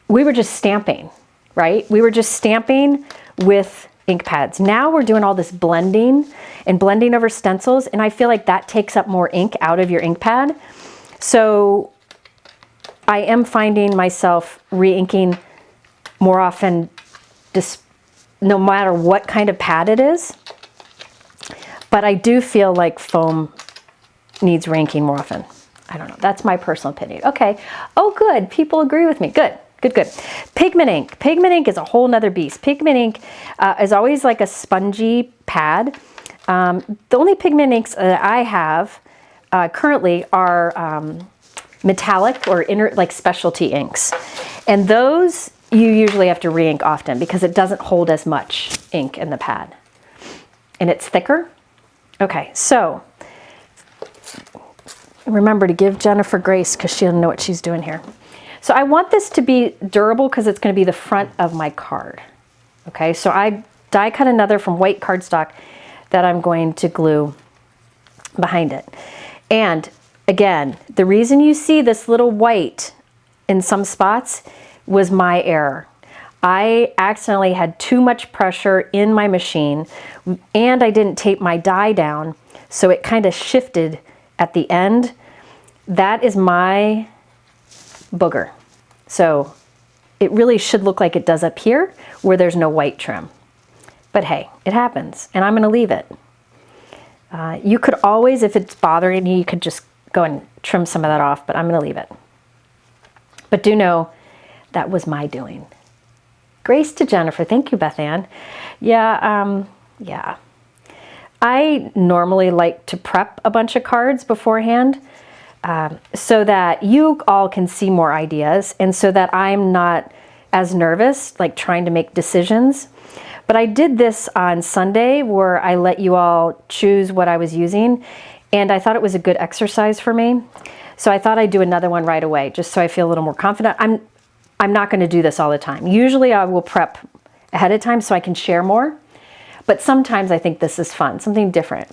S1: we were just stamping, right? We were just stamping with ink pads. Now we're doing all this blending and blending over stencils, and I feel like that takes up more ink out of your ink pad. So I am finding myself re-inking more often, just no matter what kind of pad it is. But I do feel like foam needs re-inking more often. I don't know. That's my personal opinion. Okay. Oh, good. People agree with me. Good. Good, good. Pigment ink. Pigment ink is a whole nother beast. Pigment ink is always like a spongy pad. The only pigment inks that I have currently are metallic or like specialty inks. And those you usually have to re-ink often because it doesn't hold as much ink in the pad. And it's thicker. Okay, so remember to give Jennifer grace because she'll know what she's doing here. So I want this to be durable because it's going to be the front of my card. Okay, so I die cut another from white cardstock that I'm going to glue behind it. And again, the reason you see this little white in some spots was my error. I accidentally had too much pressure in my machine and I didn't tape my die down, so it kind of shifted at the end. That is my booger. So it really should look like it does up here where there's no white trim. But hey, it happens and I'm gonna leave it. You could always, if it's bothering you, you could just go and trim some of that off, but I'm gonna leave it. But do know that was my doing. Grace to Jennifer, thank you, Beth Ann. Yeah, yeah. I normally like to prep a bunch of cards beforehand so that you all can see more ideas and so that I'm not as nervous, like trying to make decisions. But I did this on Sunday where I let you all choose what I was using, and I thought it was a good exercise for me. So I thought I'd do another one right away, just so I feel a little more confident. I'm not going to do this all the time. Usually I will prep ahead of time so I can share more, but sometimes I think this is fun, something different.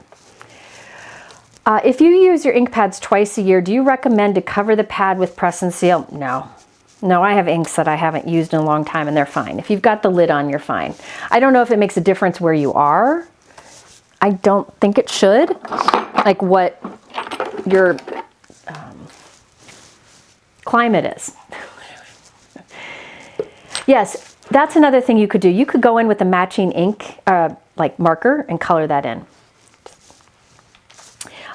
S1: If you use your ink pads twice a year, do you recommend to cover the pad with press and seal? No. No, I have inks that I haven't used in a long time and they're fine. If you've got the lid on, you're fine. I don't know if it makes a difference where you are. I don't think it should. Like what your climate is. Yes, that's another thing you could do. You could go in with a matching ink, like marker, and color that in.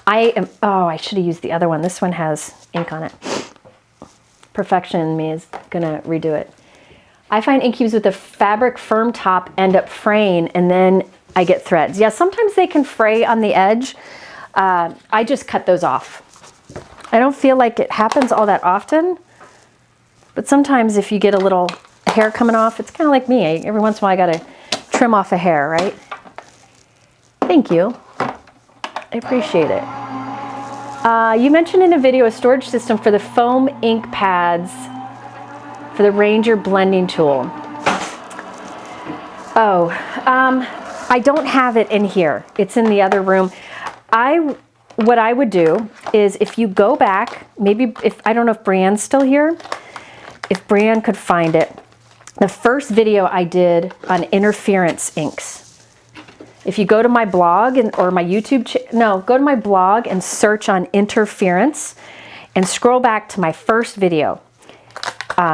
S1: I should have used the other one. This one has ink on it. Perfection in me is gonna redo it. I find ink cubes with a fabric firm top end up fraying and then I get threads. Yeah, sometimes they can fray on the edge. I just cut those off. I don't feel like it happens all that often, but sometimes if you get a little hair coming off, it's kind of like me. Every once in a while I gotta trim off a hair, right? Thank you. I appreciate it. You mentioned in a video a storage system for the foam ink pads for the Ranger blending tool. Oh, I don't have it in here. It's in the other room. What I would do is if you go back, maybe I don't know if Brianne's still here, if Brianne could find it. The first video I did on interference inks. If you go to my blog or my YouTube go to my blog and search on interference and scroll back to my first video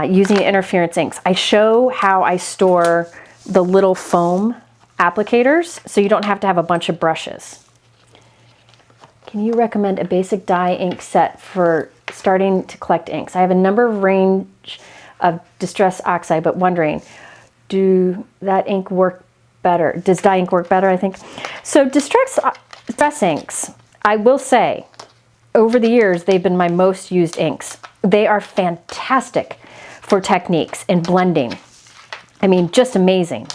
S1: using interference inks. I show how I store the little foam applicators so you don't have to have a bunch of brushes. Can you recommend a basic dye ink set for starting to collect inks? I have a number of range of distress oxide, but wondering, do that ink work better? Does dye ink work better, I think? So distress inks, I will say, over the years, they've been my most used inks. They are fantastic for techniques and blending. I mean, just amazing.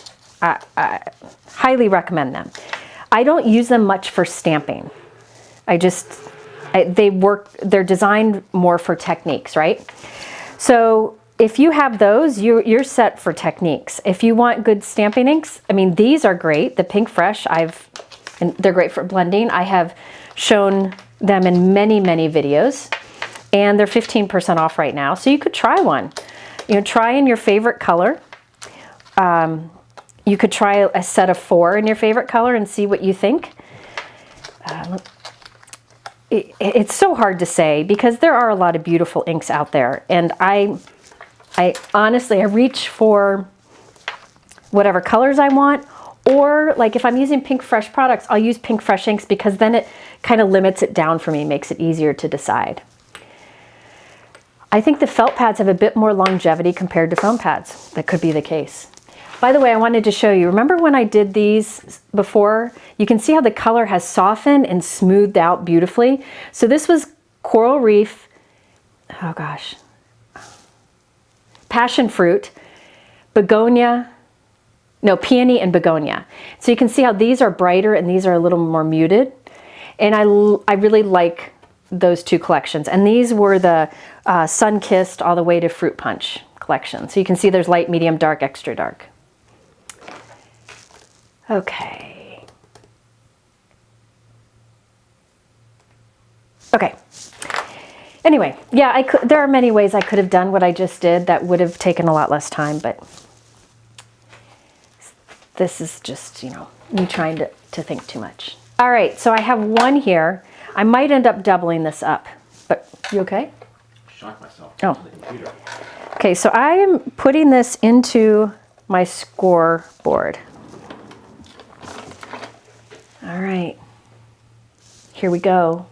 S1: I highly recommend them. I don't use them much for stamping. They're designed more for techniques, right? So if you have those, you're set for techniques. If you want good stamping inks, I mean, these are great. The Pinkfresh, and they're great for blending. I have shown them in many, many videos, and they're 15% off right now. So you could try one. You know, try in your favorite color. You could try a set of 4 in your favorite color and see what you think. It's so hard to say because there are a lot of beautiful inks out there, and I honestly, I reach for whatever colors I want, or like if I'm using Pinkfresh products, I'll use Pinkfresh inks because then it kind of limits it down for me, makes it easier to decide. I think the felt pads have a bit more longevity compared to foam pads. That could be the case. By the way, I wanted to show you, remember when I did these before? You can see how the color has softened and smoothed out beautifully. So this was Coral Reef, oh gosh, Passion Fruit, Begonia, no, Peony and Begonia. So you can see how these are brighter and these are a little more muted. And I really like those two collections. And these were the Sun-Kissed all the way to Fruit Punch collection. So you can see there's light, medium, dark, extra dark. Okay. Okay. Anyway, yeah, there are many ways I could have done what I just did that would have taken a lot less time, but this is just, you know, me trying to think too much. All right, so I have one here. I might end up doubling this up, but you okay?
S2: Shock myself.
S1: Oh.
S2: The computer.
S1: Okay, so I am putting this into my scoreboard. All right, here we go.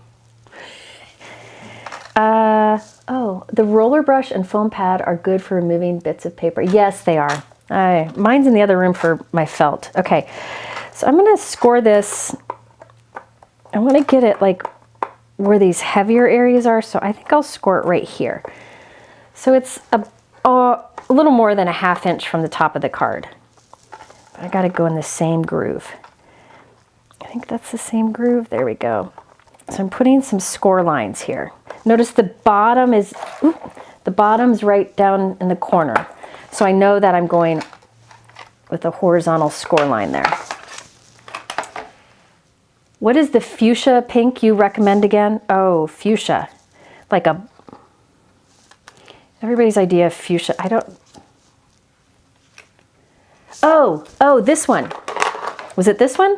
S1: Oh, the roller brush and foam pad are good for removing bits of paper. Yes, they are. Mine's in the other room for my felt. Okay, so I'm gonna score this. I wanna get it like where these heavier areas are, so I think I'll score it right here. So it's a little more than a ½ inch from the top of the card. But I gotta go in the same groove. I think that's the same groove. There we go. So I'm putting some score lines here. Notice the bottom is, the bottom's right down in the corner. So I know that I'm going with a horizontal score line there. What is the fuchsia pink you recommend again? Oh, fuchsia. Like everybody's idea of fuchsia. I don't. Oh, this one. Was it this one?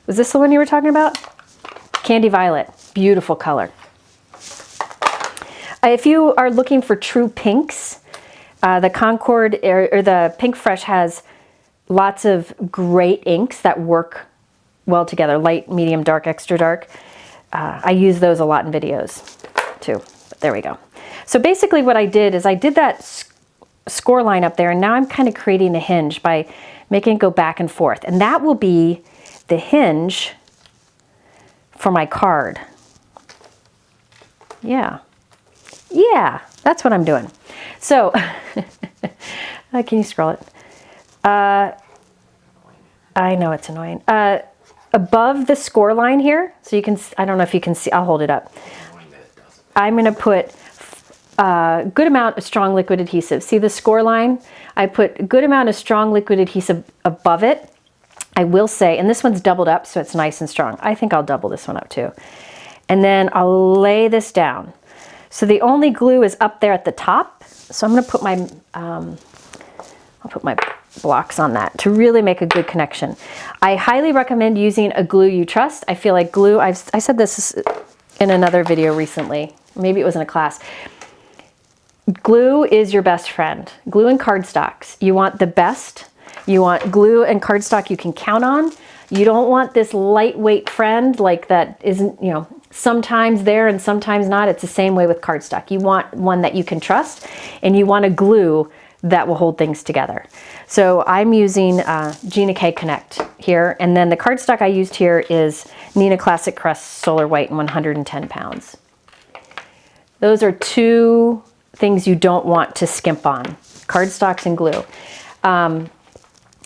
S1: Was this the one you were talking about? Candy Violet, beautiful color. If you are looking for true pinks, the Concord or the Pinkfresh has lots of great inks that work well together, light, medium, dark, extra dark. I use those a lot in videos too, but there we go. So basically what I did is I did that score line up there, and now I'm kind of creating a hinge by making it go back and forth. And that will be the hinge for my card. Yeah, that's what I'm doing. So, can you scroll it? I know it's annoying. Above the score line here, so you can, I don't know if you can see, I'll hold it up. I'm gonna put a good amount of strong liquid adhesive. See the score line? I put a good amount of strong liquid adhesive above it. I will say, and this one's doubled up, so it's nice and strong. I think I'll double this one up too. And then I'll lay this down. So the only glue is up there at the top. So I'm gonna put my, I'll put my blocks on that to really make a good connection. I highly recommend using a glue you trust. I feel like glue, I said this in another video recently, maybe it was in a class. Glue is your best friend. Glue and cardstocks. You want the best. You want glue and cardstock you can count on. You don't want this lightweight friend like that isn't, you know, sometimes there and sometimes not. It's the same way with cardstock. You want one that you can trust, and you want a glue that will hold things together. So I'm using Gina K Connect here, and then the cardstock I used here is Nina Classic Crest Solar White and 110 pounds. Those are two things you don't want to skimp on, cardstocks and glue.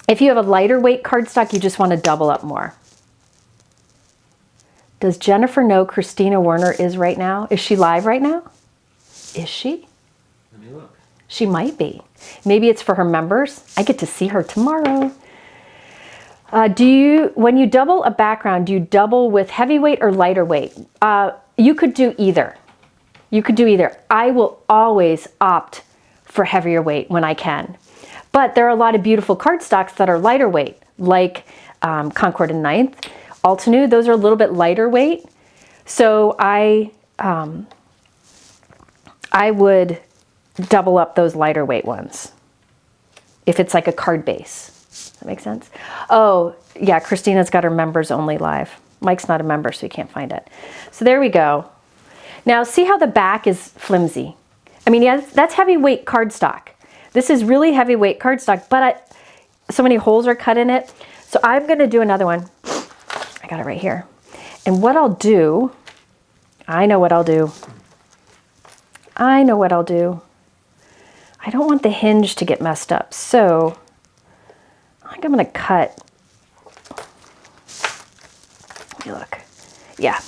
S1: If you have a lighter weight cardstock, you just want to double up more. Does Jennifer know Christina Werner is right now? Is she live right now? Is she?
S2: Let me look.
S1: She might be. Maybe it's for her members. I get to see her tomorrow. When you double a background, do you double with heavyweight or lighter weight? You could do either. You could do either. I will always opt for heavier weight when I can. But there are a lot of beautiful cardstocks that are lighter weight, like Concord and Ninth. Altenew, those are a little bit lighter weight. So I would double up those lighter weight ones if it's like a card base. Does that make sense? Oh, yeah, Christina's got her members only live. Mike's not a member, so he can't find it. So there we go. Now see how the back is flimsy. I mean, yeah, that's heavyweight cardstock. This is really heavyweight cardstock, but so many holes are cut in it. So I'm gonna do another one. I got it right here. And what I'll do, I know what I'll do. I know what I'll do. I don't want the hinge to get messed up, so I think I'm gonna cut. Let me look. Yeah.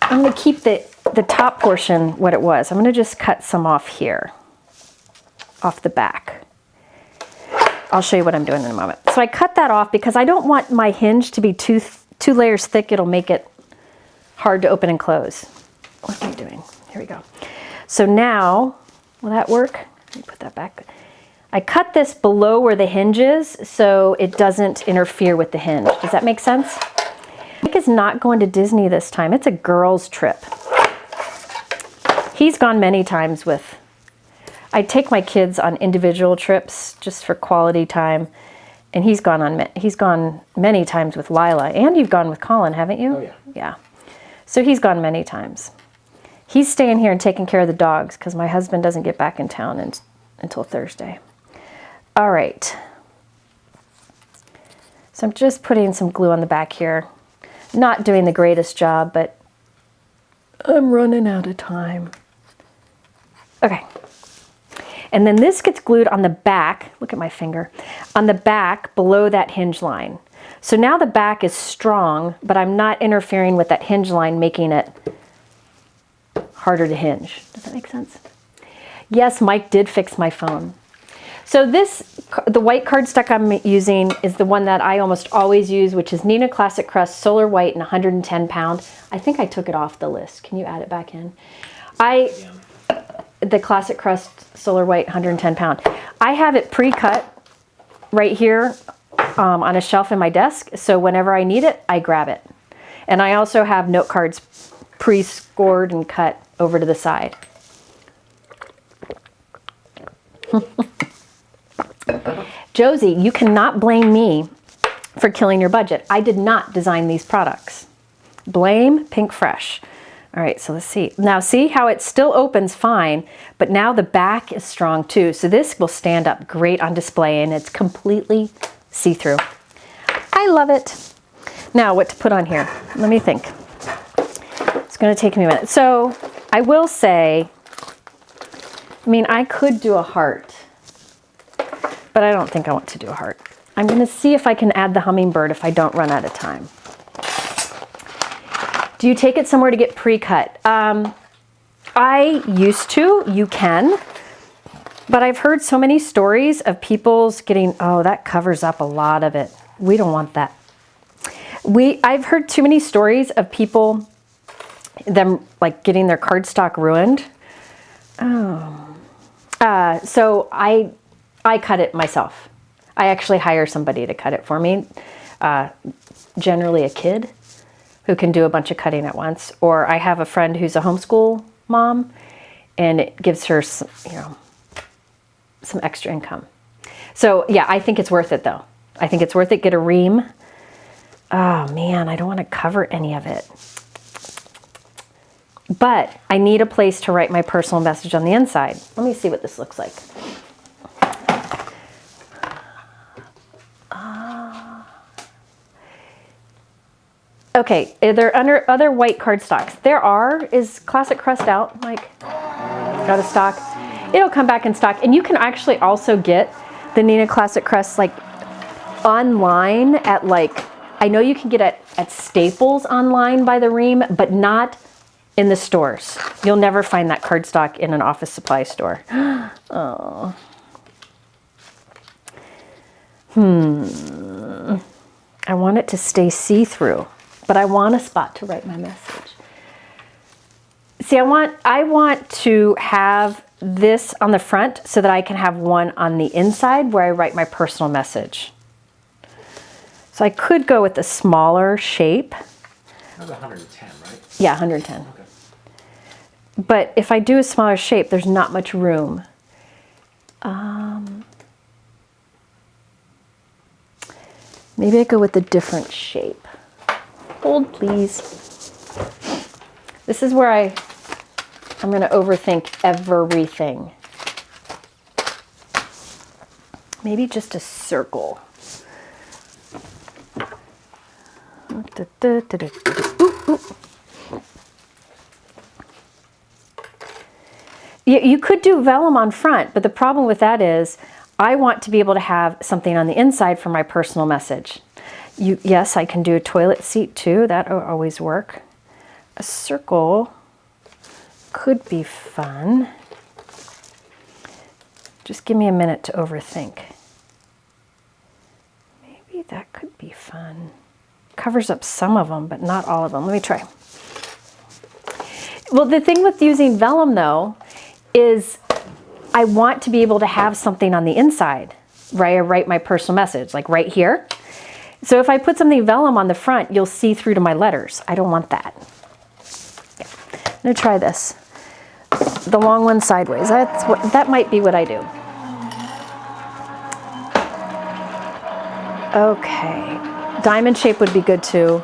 S1: I'm going to keep the top portion what it was. I'm going to just cut some off here, off the back. I'll show you what I'm doing in a moment. So I cut that off because I don't want my hinge to be two layers thick. It'll make it hard to open and close. What am I doing? Here we go. So now, will that work? Let me put that back. I cut this below where the hinge is so it doesn't interfere with the hinge. Does that make sense? Mike is not going to Disney this time. It's a girls' trip. He's gone many times with... I take my kids on individual trips just for quality time, and he's gone many times with Lila, and you've gone with Colin, haven't you?
S2: Oh yeah.
S1: Yeah. So he's gone many times. He's staying here and taking care of the dogs because my husband doesn't get back in town until Thursday. All right. So I'm just putting some glue on the back here. Not doing the greatest job, but I'm running out of time. Okay. And then this gets glued on the back, look at my finger, on the back below that hinge line. So now the back is strong, but I'm not interfering with that hinge line, making it harder to hinge. Does that make sense? Yes, Mike did fix my phone. So the white cardstock I'm using is the one that I almost always use, which is Neenah Classic Crust Solar White and 110 pound. I think I took it off the list. Can you add it back in? The Classic Crust Solar White 110 pound. I have it pre-cut right here on a shelf in my desk, so whenever I need it, I grab it. And I also have note cards pre-scored and cut over to the side. Josie, you cannot blame me for killing your budget. I did not design these products. Blame Pinkfresh. All right, so let's see. Now see how it still opens fine, but now the back is strong too. So this will stand up great on display and it's completely see-through. I love it. Now what to put on here? Let me think. It's gonna take me a minute. So I will say, I mean, I could do a heart, but I don't think I want to do a heart. I'm gonna see if I can add the hummingbird if I don't run out of time. Do you take it somewhere to get pre-cut? I used to, you can, but I've heard so many stories of people's getting, oh, that covers up a lot of it. We don't want that. I've heard too many stories of people, them like getting their cardstock ruined. Oh. So I cut it myself. I actually hire somebody to cut it for me, generally a kid who can do a bunch of cutting at once. Or I have a friend who's a homeschool mom, and it gives her some, some extra income. So yeah, I think it's worth it though. I think it's worth it. Get a ream. Oh man, I don't want to cover any of it. But I need a place to write my personal message on the inside. Let me see what this looks like. Okay, are there other white cardstocks? Is Classic Crust out, Mike? Out of stock? It'll come back in stock. And you can actually also get the Neenah Classic Crust like online at like, I know you can get it at Staples online by the ream, but not in the stores. You'll never find that cardstock in an office supply store. Oh. I want it to stay see-through, but I want a spot to write my message. See, I want to have this on the front so that I can have one on the inside where I write my personal message. So I could go with a smaller shape.
S2: That was 110, right?
S1: Yeah, 110.
S2: Okay.
S1: But if I do a smaller shape, there's not much room. Maybe I go with a different shape. Hold, please. This is where I'm going to overthink everything. Maybe just a circle. You could do vellum on front, but the problem with that is I want to be able to have something on the inside for my personal message. Yes, I can do a toilet seat too. That will always work. a circle could be fun. Just give me a minute to overthink. Maybe that could be fun. Covers up some of them, but not all of them. Let me try. Well, the thing with using vellum though is I want to be able to have something on the inside, right? I write my personal message, like right here. So if I put something vellum on the front, you'll see through to my letters. I don't want that. Yeah. I'm gonna try this. The long one sideways. That might be what I do. Okay, diamond shape would be good too.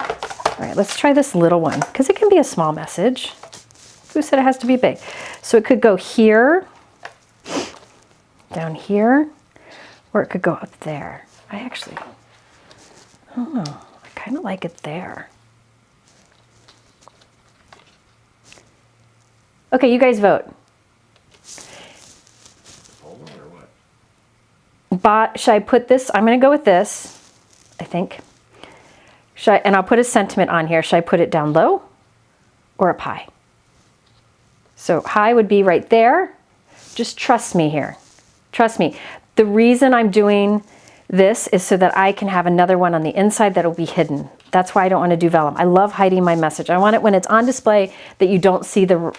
S1: All right, let's try this little one because it can be a small message. Who said it has to be big? So it could go here, down here, or it could go up there. I don't know, I kind of like it there. Okay, you guys vote. Should I put this? I'm going to go with this, I think. And I'll put a sentiment on here. Should I put it down low or up high? So high would be right there. Just trust me here. Trust me. The reason I'm doing this is so that I can have another one on the inside that'll be hidden. That's why I don't want to do vellum. I love hiding my message. I want it when it's on display that you don't see the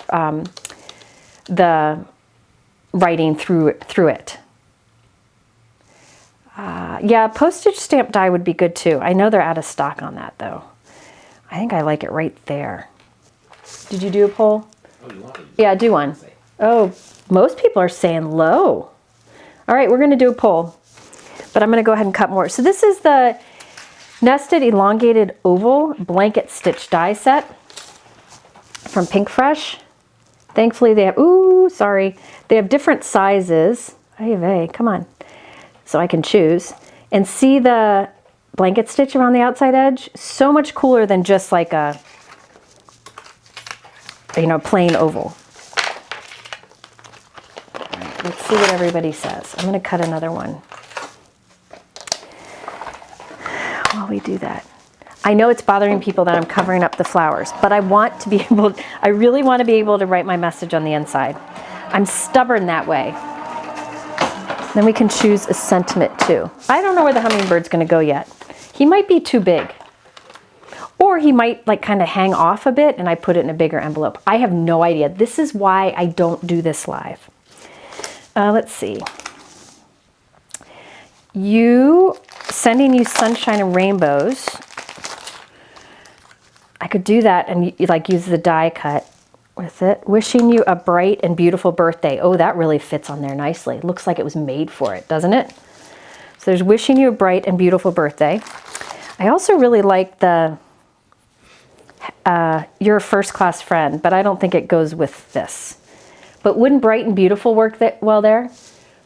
S1: writing through it. Yeah, postage stamp die would be good too. I know they're out of stock on that though. I think I like it right there. Did you do a poll?
S2: Oh, you want to?
S1: Yeah, do one. Oh, most people are saying low. All right, we're going to do a poll, but I'm going to go ahead and cut more. So this is the Nested Elongated Oval Blanket Stitch Die Set from Pinkfresh. Thankfully they have, they have different sizes. Hey, come on. So I can choose. And see the blanket stitch around the outside edge? So much cooler than just like a, plain oval. All right, let's see what everybody says. I'm going to cut another one while we do that. I know it's bothering people that I'm covering up the flowers, but I really want to be able to write my message on the inside. I'm stubborn that way. Then we can choose a sentiment too. I don't know where the hummingbird's going to go yet. He might be too big. Or he might like kind of hang off a bit and I put it in a bigger envelope. I have no idea. This is why I don't do this live. Let's see. Sending you sunshine and rainbows. I could do that and use the die cut with it. Wishing you a bright and beautiful birthday. Oh, that really fits on there nicely. It looks like it was made for it, doesn't it? So there's wishing you a bright and beautiful birthday. I also really like the you're a first class friend, but I don't think it goes with this. But wouldn't bright and beautiful work well there?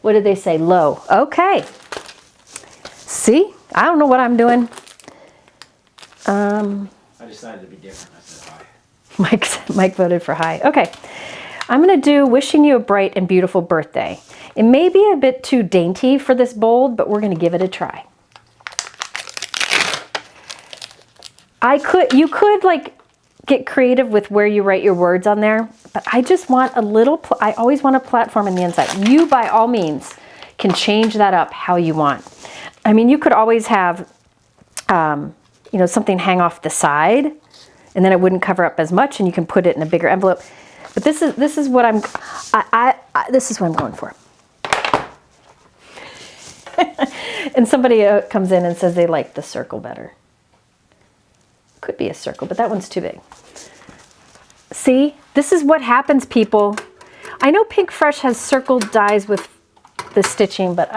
S1: What did they say? Low. Okay. See? I don't know what I'm doing.
S2: I decided to be different. I said high.
S1: Mike voted for high. Okay. I'm going to do wishing you a bright and beautiful birthday. It may be a bit too dainty for this bold, but we're going to give it a try. You could get creative with where you write your words on there, but I just want I always want a platform in the inside. You, by all means, can change that up how you want. I mean, you could always have, something hang off the side, and then it wouldn't cover up as much, and you can put it in a bigger envelope. But this is what this is what I'm going for. And somebody comes in and says they like the circle better. Could be a circle, but that one's too big. See, this is what happens, people. I know Pinkfresh has circled dies with the stitching, but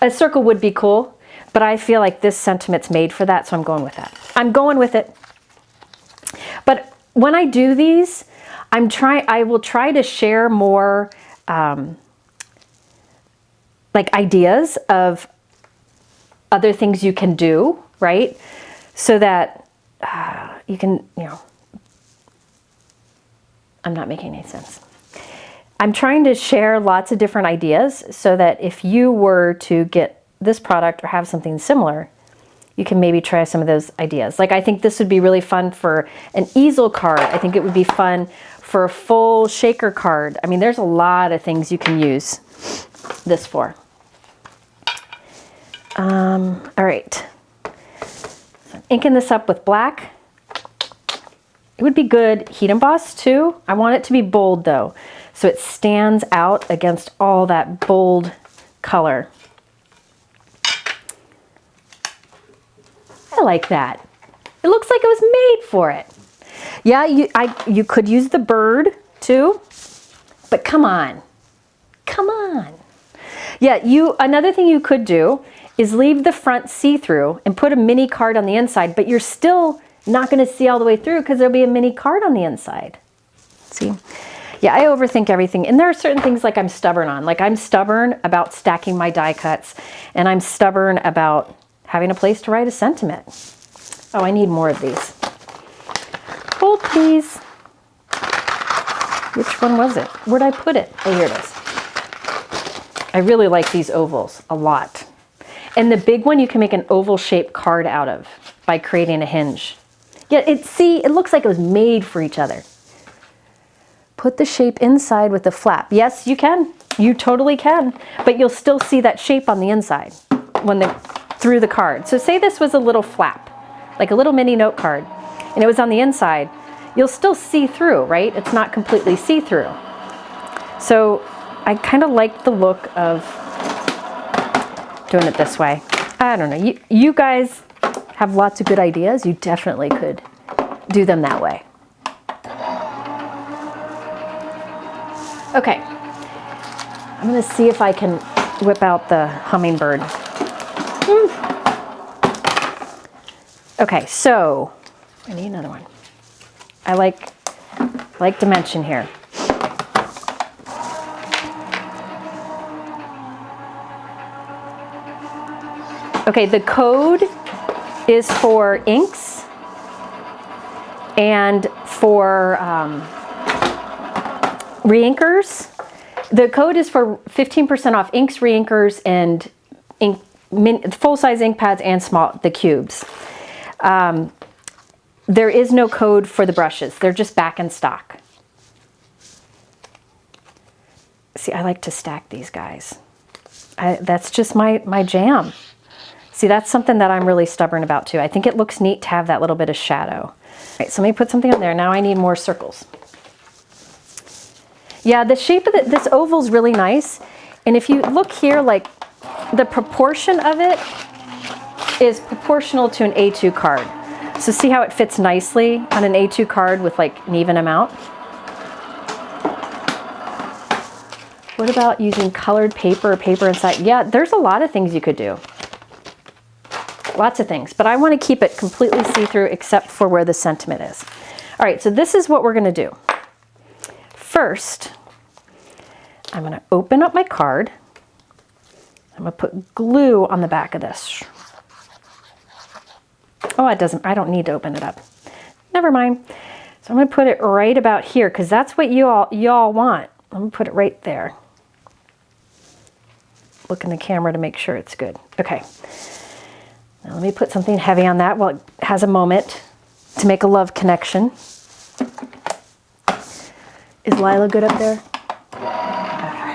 S1: a circle would be cool, but I feel like this sentiment's made for that, so I'm going with that. I'm going with it. But when I do these, I will try to share more ideas of other things you can do, right? So that you can, I'm not making any sense. I'm trying to share lots of different ideas so that if you were to get this product or have something similar, you can maybe try some of those ideas. Like I think this would be really fun for an easel card. I think it would be fun for a full shaker card. I mean, there's a lot of things you can use this for. All right. So I'm inking this up with black. It would be good heat emboss too. I want it to be bold though, so it stands out against all that bold color. I like that. It looks like it was made for it. Yeah, you could use the bird too, but come on. Come on. Yeah, another thing you could do is leave the front see-through and put a mini card on the inside, but you're still not going to see all the way through because there'll be a mini card on the inside. See? Yeah, I overthink everything. And there are certain things like I'm stubborn on. Like I'm stubborn about stacking my die cuts, and I'm stubborn about having a place to write a sentiment. Oh, I need more of these. Hold please. Which one was it? Where'd I put it? Oh, here it is. I really like these ovals a lot. And the big one you can make an oval shaped card out of by creating a hinge. Yeah, it looks like it was made for each other. Put the shape inside with the flap. Yes, you can. You totally can. But you'll still see that shape on the inside through the card. So say this was a little flap, like a little mini note card, and it was on the inside. You'll still see through, right? It's not completely see-through. So I kind of like the look of doing it this way. I don't know. You guys have lots of good ideas. You definitely could do them that way. Okay. I'm going to see if I can whip out the hummingbird. Okay, so I need another one. I like dimension here. Okay, the code is for inks and for reinkers. The code is for 15% off inks, reinkers, and full-size ink pads and the cubes. There is no code for the brushes. They're just back in stock. See, I like to stack these guys. That's just my jam. See, that's something that I'm really stubborn about too. I think it looks neat to have that little bit of shadow. All right, so let me put something on there. Now I need more circles. Yeah, the shape of this oval's really nice. And if you look here, like the proportion of it is proportional to an A2 card. So see how it fits nicely on an A2 card with like an even amount? What about using colored paper or paper inside? Yeah, there's a lot of things you could do. Lots of things, but I want to keep it completely see-through except for where the sentiment is. All right, so this is what we're going to do. First, I'm going to open up my card. I'm going to put glue on the back of this. Oh, I don't need to open it up. Never mind. So I'm going to put it right about here because that's what y'all want. I'm going to put it right there. Look in the camera to make sure it's good. Okay. Now let me put something heavy on that while it has a moment to make a love connection. Is Lila good up there? Okay.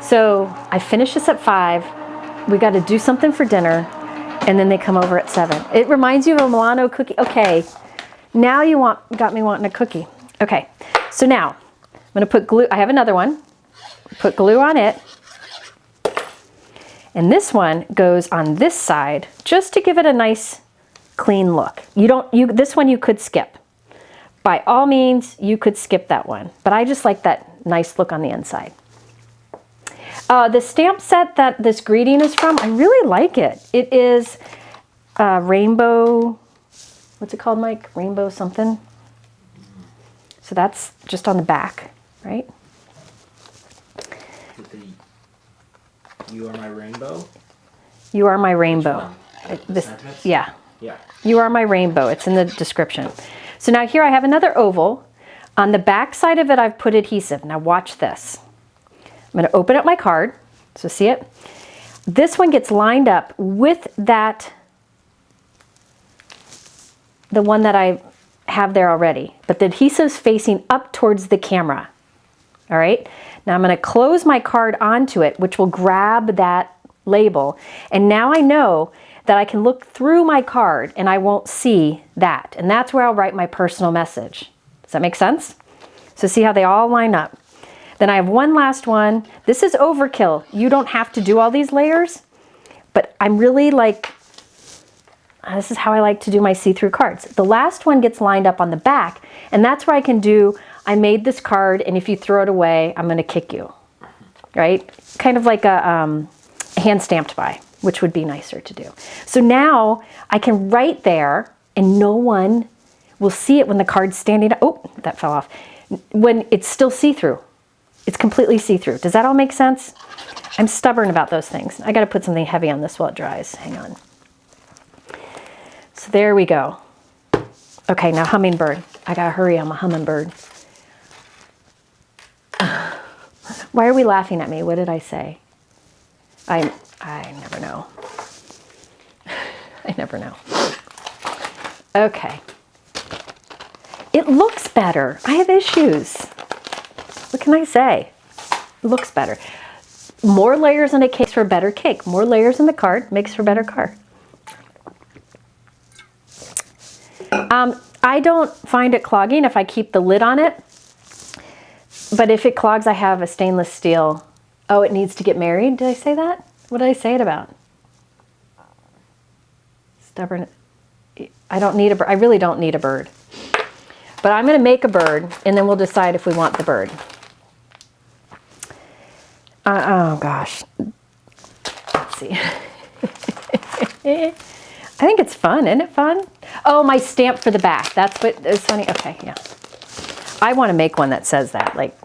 S1: So I finish this at 5. We got to do something for dinner, and then they come over at 7. It reminds you of a Milano cookie. Okay, now you got me wanting a cookie. Okay, so now I'm going to put glue. I have another one. Put glue on it. And this one goes on this side just to give it a nice clean look. This one you could skip. By all means, you could skip that one, but I just like that nice look on the inside. The stamp set that this greeting is from, I really like it. It is rainbow, what's it called, Mike? Rainbow something. So that's just on the back, right?
S2: You are my rainbow?
S1: You are my rainbow. Yeah.
S2: Yeah.
S1: You are my rainbow. It's in the description. So now here I have another oval. On the back side of it, I've put adhesive. Now watch this. I'm going to open up my card. So see it? This one gets lined up with that the one that I have there already, but the adhesive's facing up towards the camera. All right, now I'm going to close my card onto it, which will grab that label. And now I know that I can look through my card and I won't see that. And that's where I'll write my personal message. Does that make sense? So see how they all line up. Then I have one last one. This is overkill. You don't have to do all these layers, but I'm really like, this is how I like to do my see-through cards. The last one gets lined up on the back, and that's where I can do, I made this card, and if you throw it away, I'm gonna kick you, right? Kind of like a hand stamped by, which would be nicer to do. So now I can write there, and no one will see it when the card's standing up. Oh, that fell off. When it's still see-through. It's completely see-through. Does that all make sense? I'm stubborn about those things. I gotta put something heavy on this while it dries. Hang on. So there we go. Okay, now hummingbird. I gotta hurry, I'm a hummingbird. Why are we laughing at me? What did I say? I never know. I never know. Okay. It looks better. I have issues. What can I say? It looks better. More layers in a cake for a better cake. More layers in the card makes for a better card. I don't find it clogging if I keep the lid on it. But if it clogs, I have a stainless steel. Oh, it needs to get married. Did I say that? What did I say it about? Stubborn. I don't need a bird. I really don't need a bird. But I'm going to make a bird, and then we'll decide if we want the bird. Oh, gosh. Let's see. I think it's fun. Isn't it fun? Oh, my stamp for the back. That's what is funny. Okay, yeah. I want to make one that says that. Like,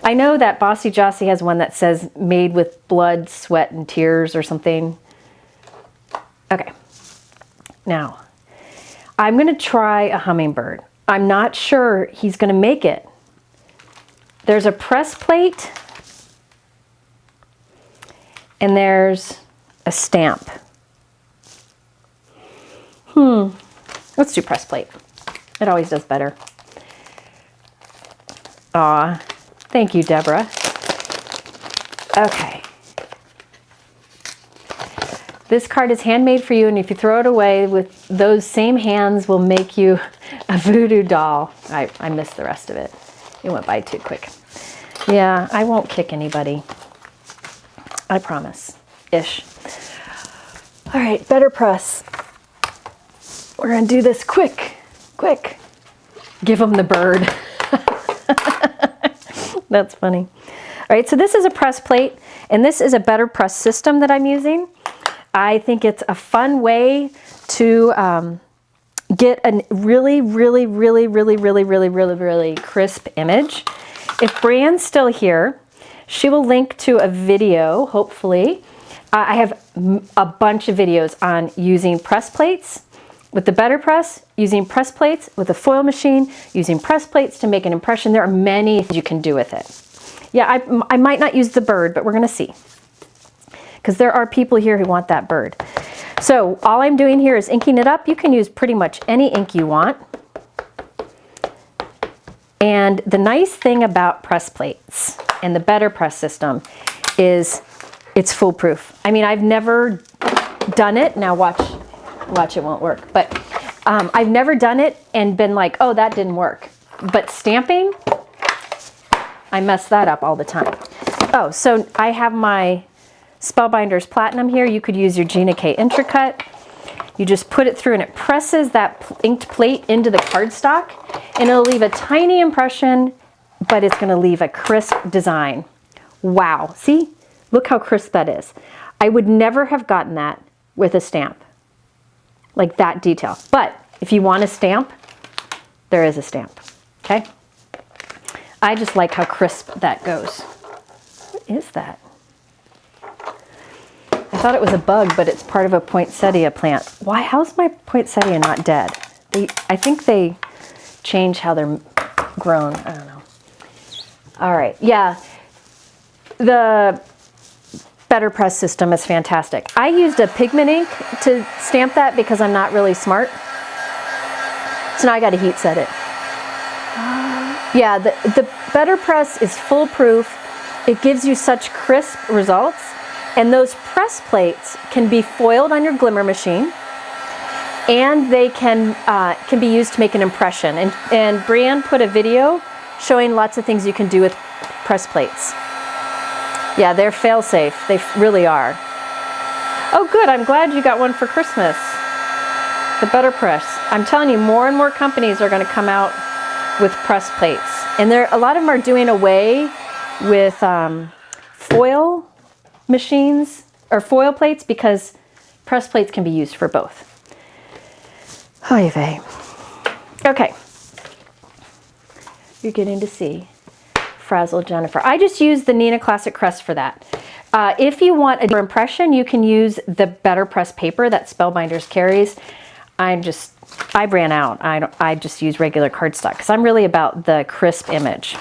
S1: I know that Bossy Jossie has one that says made with blood, sweat, and tears or something. Okay. Now, I'm going to try a hummingbird. I'm not sure he's going to make it. There's a press plate and there's a stamp. Let's do press plate. It always does better. Aw, thank you, Deborah. Okay. This card is handmade for you, and if you throw it away, with those same hands will make you a voodoo doll. I missed the rest of it. It went by too quick. Yeah, I won't kick anybody. I promise. Ish. All right, better press. We're gonna do this quick, quick. Give them the bird. That's funny. All right, so this is a press plate, and this is a better press system that I'm using. I think it's a fun way to get a really, really, really, really, really, really, really, really crisp image. If Brianne's still here, she will link to a video, hopefully. I have a bunch of videos on using press plates with the better press, using press plates with a foil machine, using press plates to make an impression. There are many things you can do with it. Yeah, I might not use the bird, but we're gonna see. Because there are people here who want that bird. So all I'm doing here is inking it up. You can use pretty much any ink you want. And the nice thing about press plates and the better press system is it's foolproof. I mean, I've never done it. Now watch it won't work. But I've never done it and been like, oh, that didn't work. But stamping, I mess that up all the time. Oh, so I have my Spellbinders Platinum here. You could use your Gina K Intricate. You just put it through and it presses that inked plate into the cardstock, and it'll leave a tiny impression, but it's gonna leave a crisp design. Wow, see? Look how crisp that is. I would never have gotten that with a stamp, like that detail. But if you want a stamp, there is a stamp, okay? I just like how crisp that goes. What is that? I thought it was a bug, but it's part of a poinsettia plant. Why? How's my poinsettia not dead? I think they change how they're grown. I don't know. All right. Yeah. The better press system is fantastic. I used a pigment ink to stamp that because I'm not really smart. So now I got to heat set it. Yeah, the Better Press is foolproof. It gives you such crisp results. And those press plates can be foiled on your glimmer machine, and they can be used to make an impression. And Brianne put a video showing lots of things you can do with press plates. Yeah, they're fail-safe. They really are. Oh, good. I'm glad you got one for Christmas. The Better Press. I'm telling you, more and more companies are going to come out with press plates. And a lot of them are doing away with foil machines or foil plates because press plates can be used for both. Oy vey. Okay. You're getting to see Frazzle Jennifer. I just use the Neenah Classic Crest for that. If you want a deeper impression, you can use the Better Press paper that Spellbinders carries. I ran out. I just use regular cardstock because I'm really about the crisp image.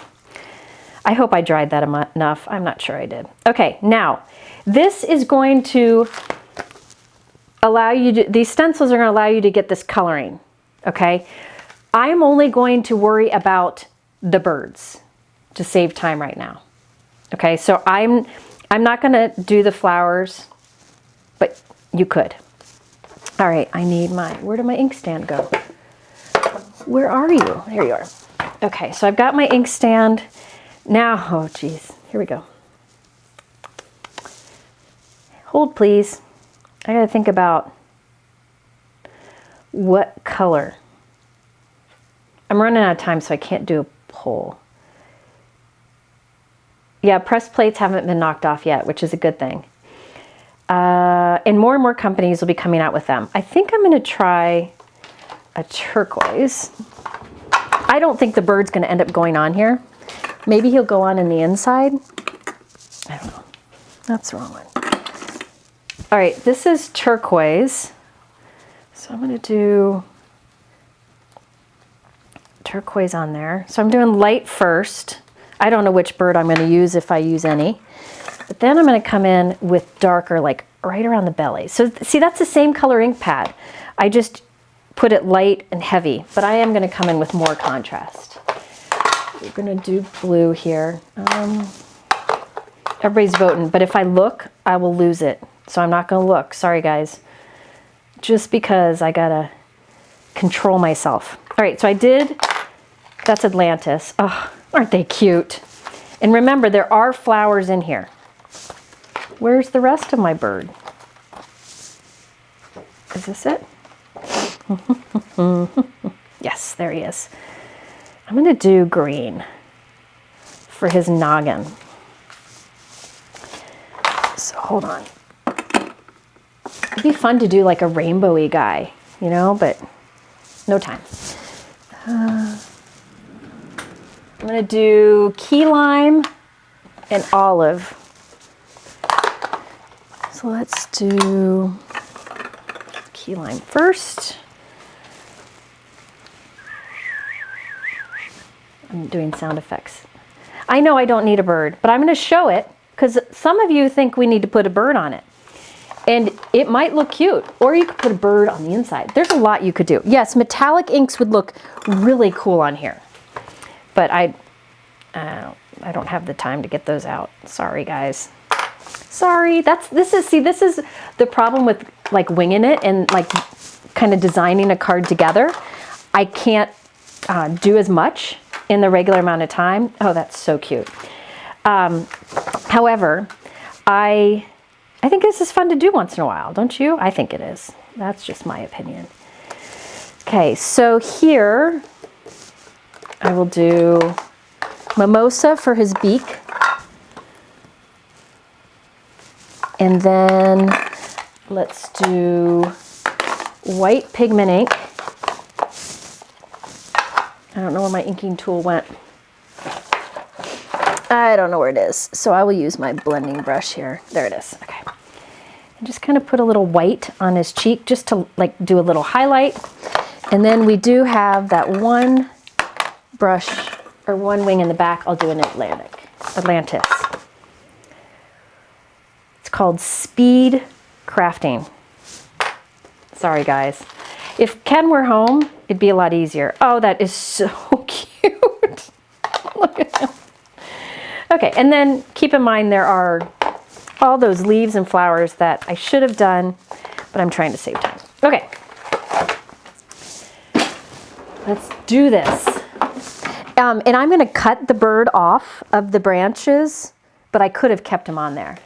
S1: I hope I dried that enough. I'm not sure I did. Okay, now this is going to allow you to, these stencils are going to allow you to get this coloring. Okay, I'm only going to worry about the birds to save time right now. Okay, so I'm not going to do the flowers, but you could. All right, I need where did my inkstand go? Where are you? There you are. Okay, so I've got my inkstand. Now, oh geez, here we go. Hold please. I gotta think about what color. I'm running out of time, so I can't do a poll. Yeah, press plates haven't been knocked off yet, which is a good thing. And more companies will be coming out with them. I think I'm gonna try a turquoise. I don't think the bird's gonna end up going on here. Maybe he'll go on in the inside. I don't know. That's the wrong one. All right, this is turquoise. So I'm going to do turquoise on there. So I'm doing light first. I don't know which bird I'm going to use if I use any. But then I'm going to come in with darker, like right around the belly. So see, that's the same color ink pad. I just put it light and heavy, but I am going to come in with more contrast. We're going to do blue here. Everybody's voting, but if I look, I will lose it. So I'm not going to look. Sorry, guys. Just because I got to control myself. All right, so I did, that's Atlantis. Oh, aren't they cute? And remember, there are flowers in here. Where's the rest of my bird? Is this it? Yes, there he is. I'm going to do green for his noggin. So hold on. It'd be fun to do like a rainbowy guy, you know, but no time. I'm going to do key lime and olive. So let's do key lime first. I'm doing sound effects. I know I don't need a bird, but I'm going to show it because some of you think we need to put a bird on it. And it might look cute, or you could put a bird on the inside. There's a lot you could do. Yes, metallic inks would look really cool on here, but I don't have the time to get those out. Sorry, guys. Sorry. This is the problem with like winging it and like kind of designing a card together. I can't do as much in the regular amount of time. Oh, that's so cute. However, I think this is fun to do once in a while, don't you? I think it is. That's just my opinion. Okay, so here I will do mimosa for his beak. And then let's do white pigment ink. I don't know where my inking tool went. I don't know where it is, so I will use my blending brush here. There it is. Okay. And just kind of put a little white on his cheek just to like do a little highlight. And then we do have that one brush or one wing in the back. I'll do an Atlantis. It's called Speed Crafting. Sorry, guys. If Ken were home, It'd be a lot easier. Oh, that is so cute. Look at him. Okay, and then keep in mind there are all those leaves and flowers that I should have done, but I'm trying to save time. Okay, let's do this. And I'm going to cut the bird off of the branches, but I could have kept him on there.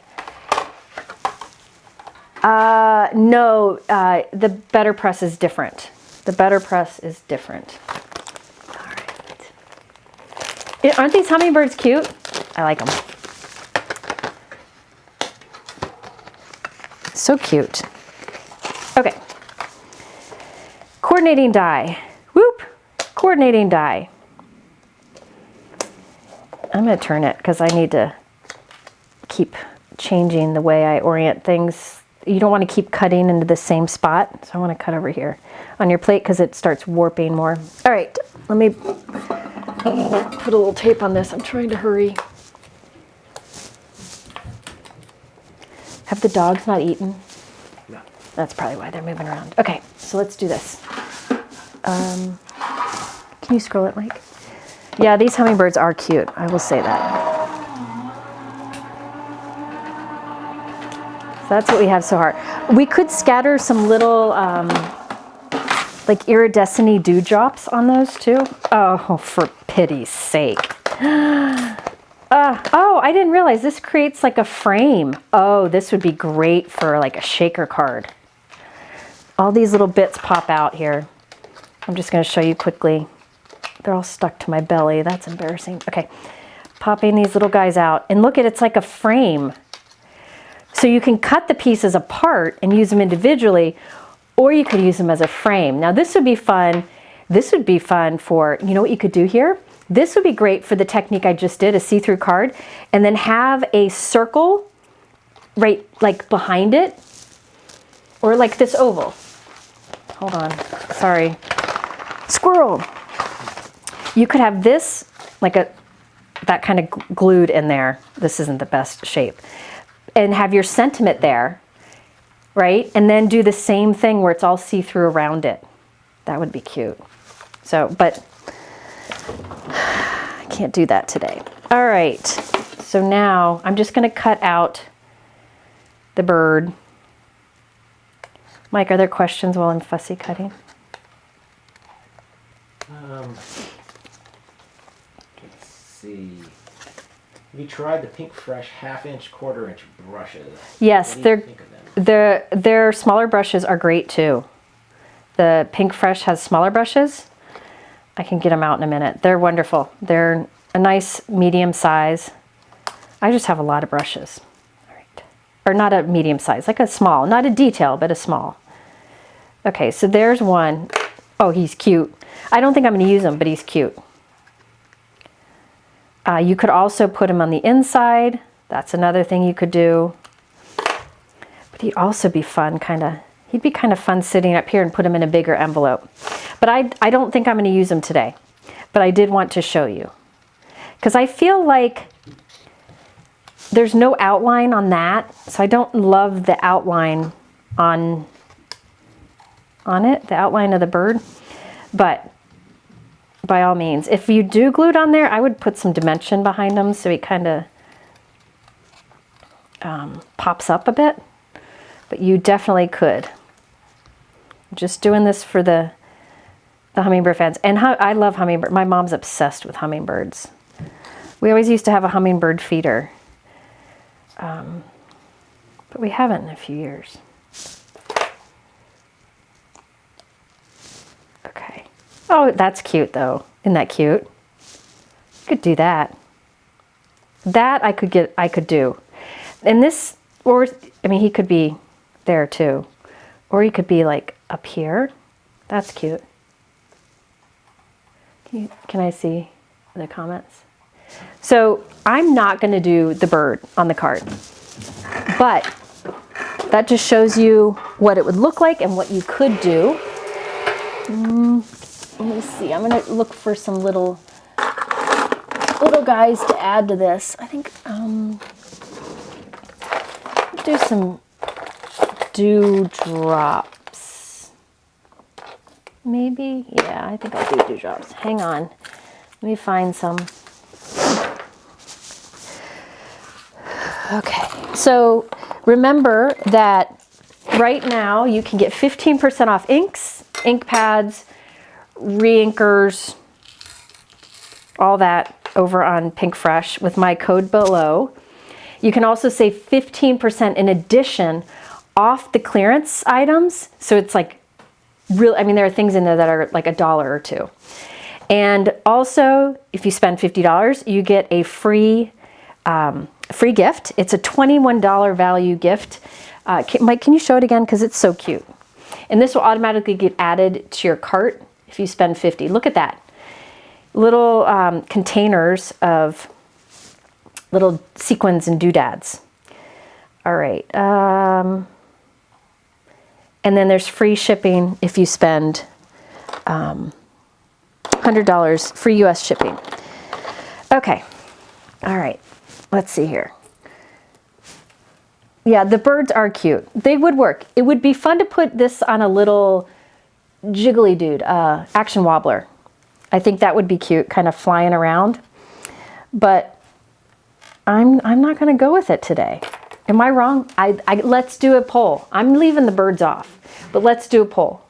S1: No, the better press is different. The better press is different. All right. Aren't these hummingbirds cute? I like them. So cute. Okay. Coordinating die. Whoop. Coordinating die. I'm going to turn it because I need to keep changing the way I orient things. You don't want to keep cutting into the same spot. So I want to cut over here on your plate because it starts warping more. All right, let me put a little tape on this. I'm trying to hurry. Have the dogs not eaten?
S2: No.
S1: That's probably why they're moving around. Okay, so let's do this. Can you scroll it, Mike? Yeah, these hummingbirds are cute. I will say that. So that's what we have so far. We could scatter some little like iridescent dewdrops on those too. Oh, for pity's sake. Oh, I didn't realize this creates like a frame. Oh, this would be great for like a shaker card. All these little bits pop out here. I'm just going to show you quickly. They're all stuck to my belly. That's embarrassing. Okay, popping these little guys out. And look at it's like a frame. So you can cut the pieces apart and use them individually, or you could use them as a frame. Now this would be fun. This would be fun for, you know what you could do here? This would be great for the technique I just did, a see-through card, and then have a circle right like behind it, or like this oval. Hold on, sorry. Squirrel. You could have this like that kind of glued in there. This isn't the best shape. And have your sentiment there, right? And then do the same thing where it's all see-through around it. That would be cute. So, but I can't do that today. All right, so now I'm just gonna cut out the bird. Mike, are there questions while I'm fussy cutting?
S2: Let's see. Have you tried the Pinkfresh 1/2" 1/4" brushes?
S1: Yes,
S2: What do you think of them?
S1: their smaller brushes are great too. The Pinkfresh has smaller brushes. I can get them out in a minute. They're wonderful. They're a nice medium size. I just have a lot of brushes. All right. Or not a medium size, like a small, not a detail, but a small. Okay, so there's one. Oh, he's cute. I don't think I'm going to use him, but he's cute. You could also put him on the inside. That's another thing you could do. But he'd also be fun, he'd be kind of fun sitting up here and put him in a bigger envelope. But I don't think I'm going to use him today. But I did want to show you. Because I feel like there's no outline on that. So I don't love the outline on it, the outline of the bird. But by all means, if you do glue it on there, I would put some dimension behind them so it kind of pops up a bit. But you definitely could. Just doing this for the hummingbird fans. And I love hummingbird. My mom's obsessed with hummingbirds. We always used to have a hummingbird feeder. But we haven't in a few years. Okay. Oh, that's cute though. Isn't that cute? You could do that. That I could do. And this, or, I mean, he could be there too. Or he could be like up here. That's cute. Can I see the comments? So I'm not going to do the bird on the card, but that just shows you what it would look like and what you could do. Let me see. I'm going to look for some little guys to add to this. I think do some dewdrops. maybe. Yeah, I think I'll do dewdrops. Hang on. Let me find some. Okay, so remember that right now you can get 15% off inks, ink pads, re-inkers, all that over on Pinkfresh with my code below. You can also save 15% in addition off the clearance items. So it's like real, I mean, there are things in there that are like $1 or $2. And also, if you spend $50, you get a free gift. It's a $21 value gift. Mike, can you show it again? Because it's so cute. And this will automatically get added to your cart if you spend $50. Look at that. Little containers of little sequins and doodads. All right. And then there's free shipping if you spend $100, free US shipping. Okay. All right. Let's see here. Yeah, the birds are cute. They would work. It would be fun to put this on a little jiggly dude, action wobbler. I think that would be cute, kind of flying around. But I'm not going to go with it today. Am I wrong? Let's do a poll. I'm leaving the birds off, but let's do a poll.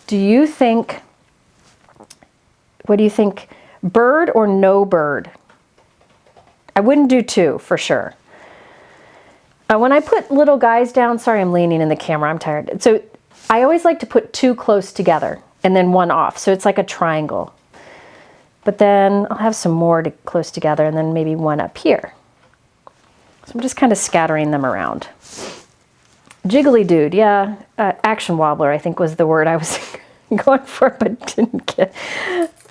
S1: Do you think, what do you think, bird or no bird? I wouldn't do two for sure. When I put little guys down, sorry, I'm leaning in the camera, I'm tired. So I always like to put two close together and then one off. So it's like a triangle. But then I'll have some more close together and then maybe one up here. So I'm just kind of scattering them around. Jiggly dude, yeah. Action wobbler, I think was the word I was going for, but didn't get.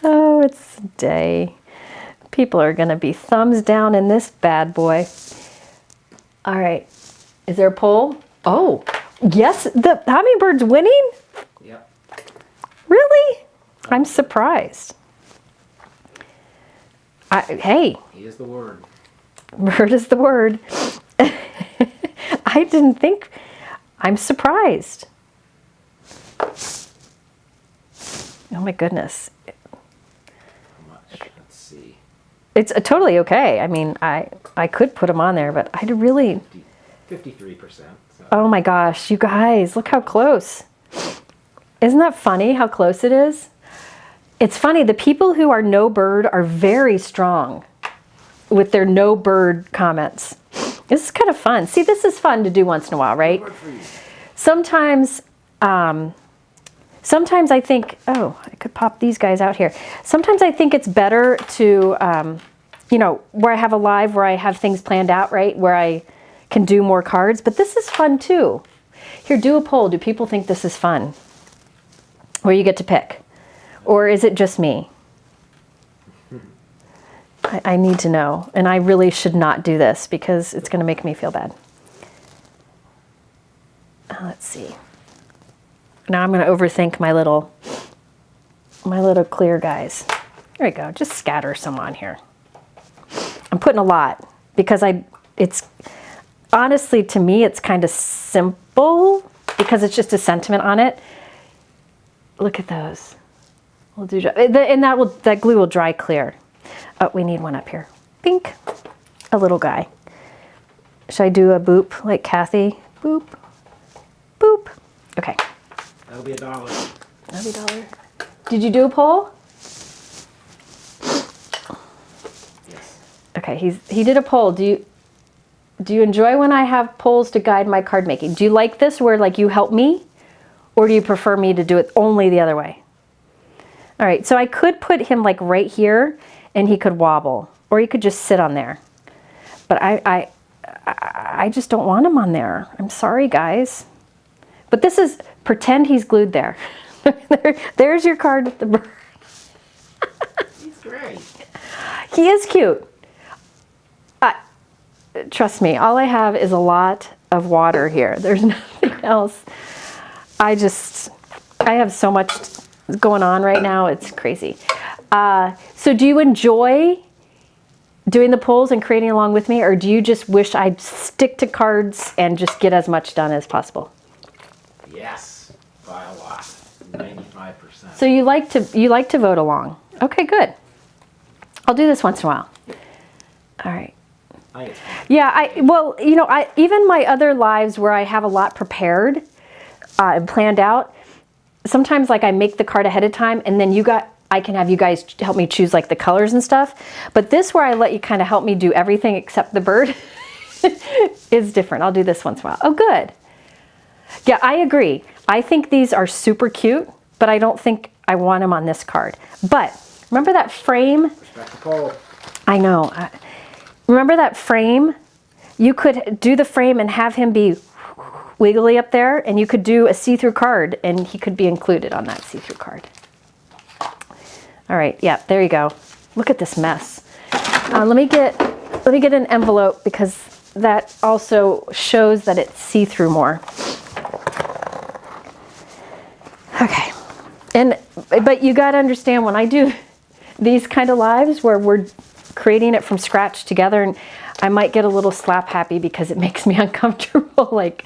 S1: Oh, it's a day. People are going to be thumbs down in this bad boy. All right. Is there a poll? Oh, yes. The hummingbird's winning?
S2: Yep.
S1: Really? I'm surprised. Hey.
S2: He is the word.
S1: Bird is the word. I didn't think. I'm surprised. Oh my goodness.
S2: How much? Let's see.
S1: It's totally okay. I mean, I could put them on there, but I really...
S2: 53%. So.
S1: Oh my gosh, you guys, look how close. Isn't that funny how close it is? It's funny, the people who are no bird are very strong with their no bird comments. This is kind of fun. See, this is fun to do once in a while, right? Sometimes, sometimes I think, oh, I could pop these guys out here. Sometimes I think it's better to, you know, where I have a live, where I have things planned out, right? Where I can do more cards, but this is fun too. Here, do a poll. Do people think this is fun? Where you get to pick? Or is it just me? I need to know, and I really should not do this because it's going to make me feel bad. Let's see. Now I'm going to overthink my little clear guys. There we go. Just scatter some on here. I'm putting a lot because it's honestly, to me, it's kind of simple because it's just a sentiment on it. Look at those. We'll do, and that glue will dry clear. Oh, we need one up here. Pink, a little guy. Should I do a boop like Kathy? Boop, boop. Okay.
S2: That'll be $1.
S1: That'll be $1. Did you do a poll?
S2: Yes.
S1: Okay, he did a poll. Do you enjoy when I have polls to guide my card making? Do you like this where like you help me? Or do you prefer me to do it only the other way? All right, so I could put him like right here and he could wobble, or he could just sit on there. But I just don't want him on there. I'm sorry, guys. But this is, pretend he's glued there. There's your card with the bird.
S2: He's great.
S1: He is cute. Trust me, all I have is a lot of water here. There's nothing else. I have so much going on right now. It's crazy. So do you enjoy doing the polls and creating along with me, or do you just wish I'd stick to cards and just get as much done as possible?
S2: Yes, by a lot. 95%. 5%.
S1: So you like to vote along. Okay, good. I'll do this once in a while. All right.
S2: I think it's fine.
S1: Yeah, well, you know, even my other lives where I have a lot prepared and planned out, sometimes like I make the card ahead of time and then I can have you guys help me choose like the colors and stuff. But this where I let you kind of help me do everything except the bird is different. I'll do this once in a while. Oh, good. Yeah, I agree. I think these are super cute, but I don't think I want them on this card. But remember that frame?
S2: Respect the poll.
S1: I know. Remember that frame? You could do the frame and have him be wiggly up there, and you could do a see-through card, and he could be included on that see-through card. All right, yeah, there you go. Look at this mess. Let me get an envelope because that also shows that it's see-through more. Okay, but you got to understand when I do these kind of lives where we're creating it from scratch together, and I might get a little slap happy because it makes me uncomfortable. Like,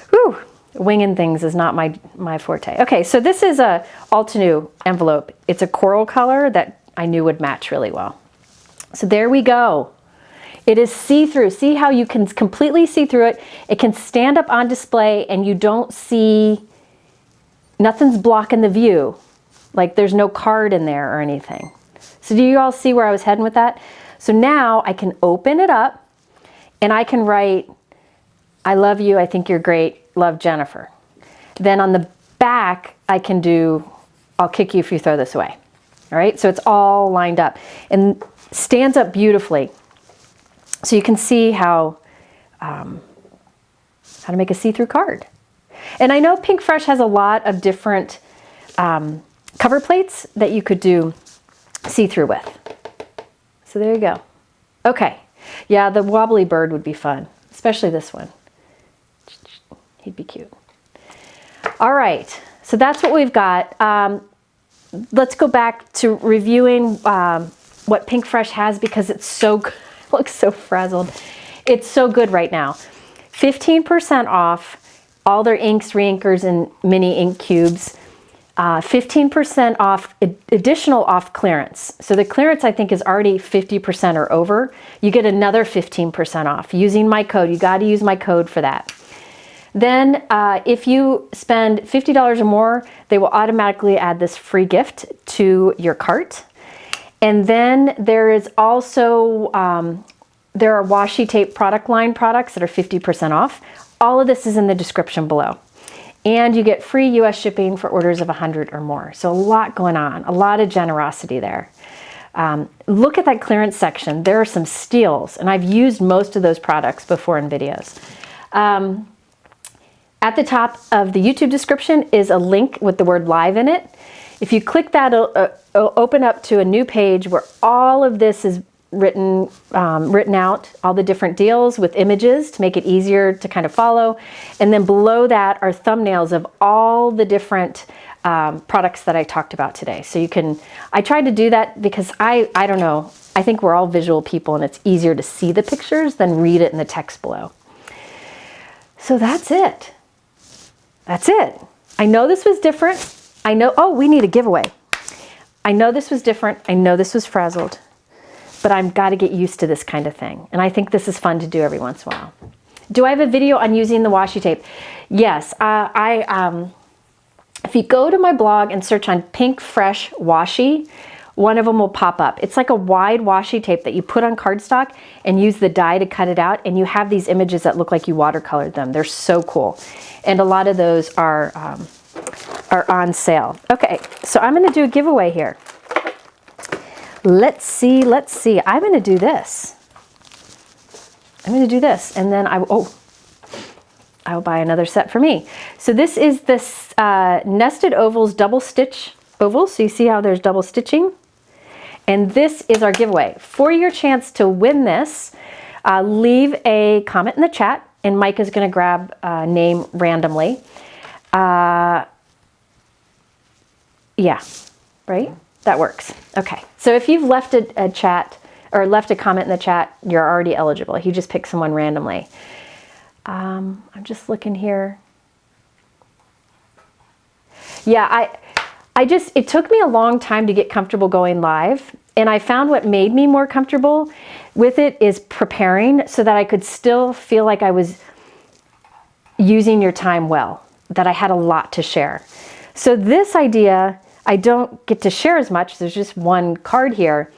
S1: whew, winging things is not my forte. Okay, so this is a Altenew envelope. It's a coral color that I knew would match really well. So there we go. It is see-through. See how you can completely see through it. It can stand up on display and you don't see, nothing's blocking the view. Like there's no card in there or anything. So do you all see where I was heading with that? So now I can open it up and I can write, I love you, I think you're great, love Jennifer. Then on the back, I can do, I'll kick you if you throw this away. All right, so it's all lined up and stands up beautifully. So you can see how to make a see-through card. And I know Pinkfresh has a lot of different cover plates that you could do see-through with. So there you go. Okay, yeah, the wobbly bird would be fun, especially this one. He'd be cute. All right, so that's what we've got. Let's go back to reviewing what Pinkfresh has because it's so good. It looks so frazzled. It's so good right now. 15% off all their inks, reinkers, and mini ink cubes. 15% off, additional off clearance. So the clearance I think is already 50% or over. You get another 15% off using my code. You got to use my code for that. Then if you spend $50 or more, they will automatically add this free gift to your cart. And then there is also, there are washi tape product line products that are 50% off. All of this is in the description below. And you get free US shipping for orders of 100 or more. So a lot going on, a lot of generosity there. Look at that clearance section. There are some steals, and I've used most of those products before in videos. At the top of the YouTube description is a link with the word live in it. If you click that, it'll open up to a new page where all of this is written out, all the different deals with images to make it easier to kind of follow. And then below that are thumbnails of all the different products that I talked about today. So you can, I tried to do that because I don't know, I think we're all visual people and it's easier to see the pictures than read it in the text below. So that's it. That's it. I know this was different. I know, oh, we need a giveaway. I know this was different. I know this was frazzled, but I've got to get used to this kind of thing. And I think this is fun to do every once in a while. Do I have a video on using the washi tape? Yes. If you go to my blog and search on Pinkfresh washi, one of them will pop up. It's like a wide washi tape that you put on cardstock and use the die to cut it out. And you have these images that look like you watercolored them. They're so cool. And a lot of those are on sale. Okay, so I'm going to do a giveaway here. Let's see. I'm going to do this. And then I will buy another set for me. So this is this Nested Ovals double stitch oval. So you see how there's double stitching. And this is our giveaway. For your chance to win this, leave a comment in the chat and Mike is going to grab a name randomly. Yeah, right? That works. Okay, so if you've left a chat or left a comment in the chat, you're already eligible. He just picked someone randomly. I'm just looking here. Yeah, it took me a long time to get comfortable going live. And I found what made me more comfortable with it is preparing so that I could still feel like I was using your time well, that I had a lot to share. So this idea, I don't get to share as much. There's just one card here,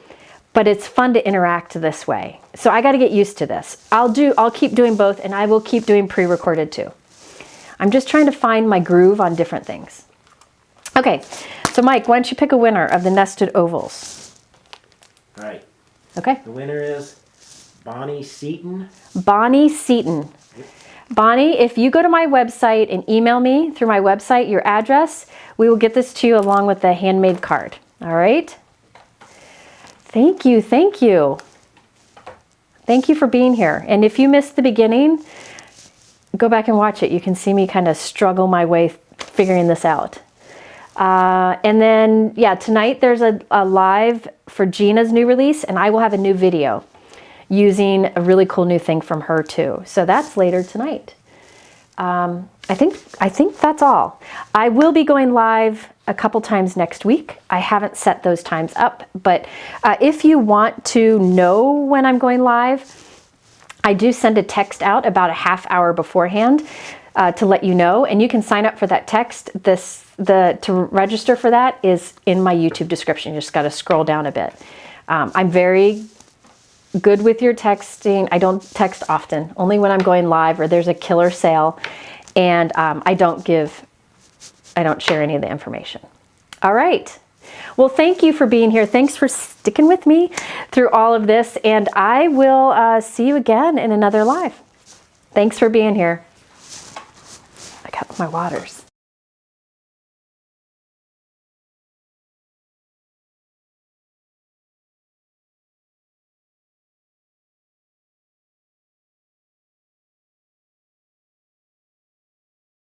S1: but it's fun to interact this way. So I got to get used to this. I'll keep doing both, and I will keep doing pre-recorded too. I'm just trying to find my groove on different things. Okay, so Mike, why don't you pick a winner of the nested ovals?
S2: All right.
S1: Okay.
S2: The winner is Bonnie Seaton.
S1: Bonnie Seaton.
S2: Yep.
S1: Bonnie, if you go to my website and email me through my website your address, we will get this to you along with the handmade card. All right? Thank you. Thank you. Thank you for being here. And if you missed the beginning, go back and watch it. You can see me kind of struggle my way figuring this out. And then, yeah, tonight there's a live for Gina's new release, and I will have a new video using a really cool new thing from her too. So that's later tonight. I think that's all. I will be going live a couple times next week. I haven't set those times up, but if you want to know when I'm going live, I do send a text out about a half hour beforehand to let you know, and you can sign up for that text. To register for that is in my YouTube description. You just got to scroll down a bit. I'm very good with your texting. I don't text often, only when I'm going live or there's a killer sale, and I don't share any of the information. All right. Well, thank you for being here. Thanks for sticking with me through all of this, and I will see you again in another live. Thanks for being here. I got my waters.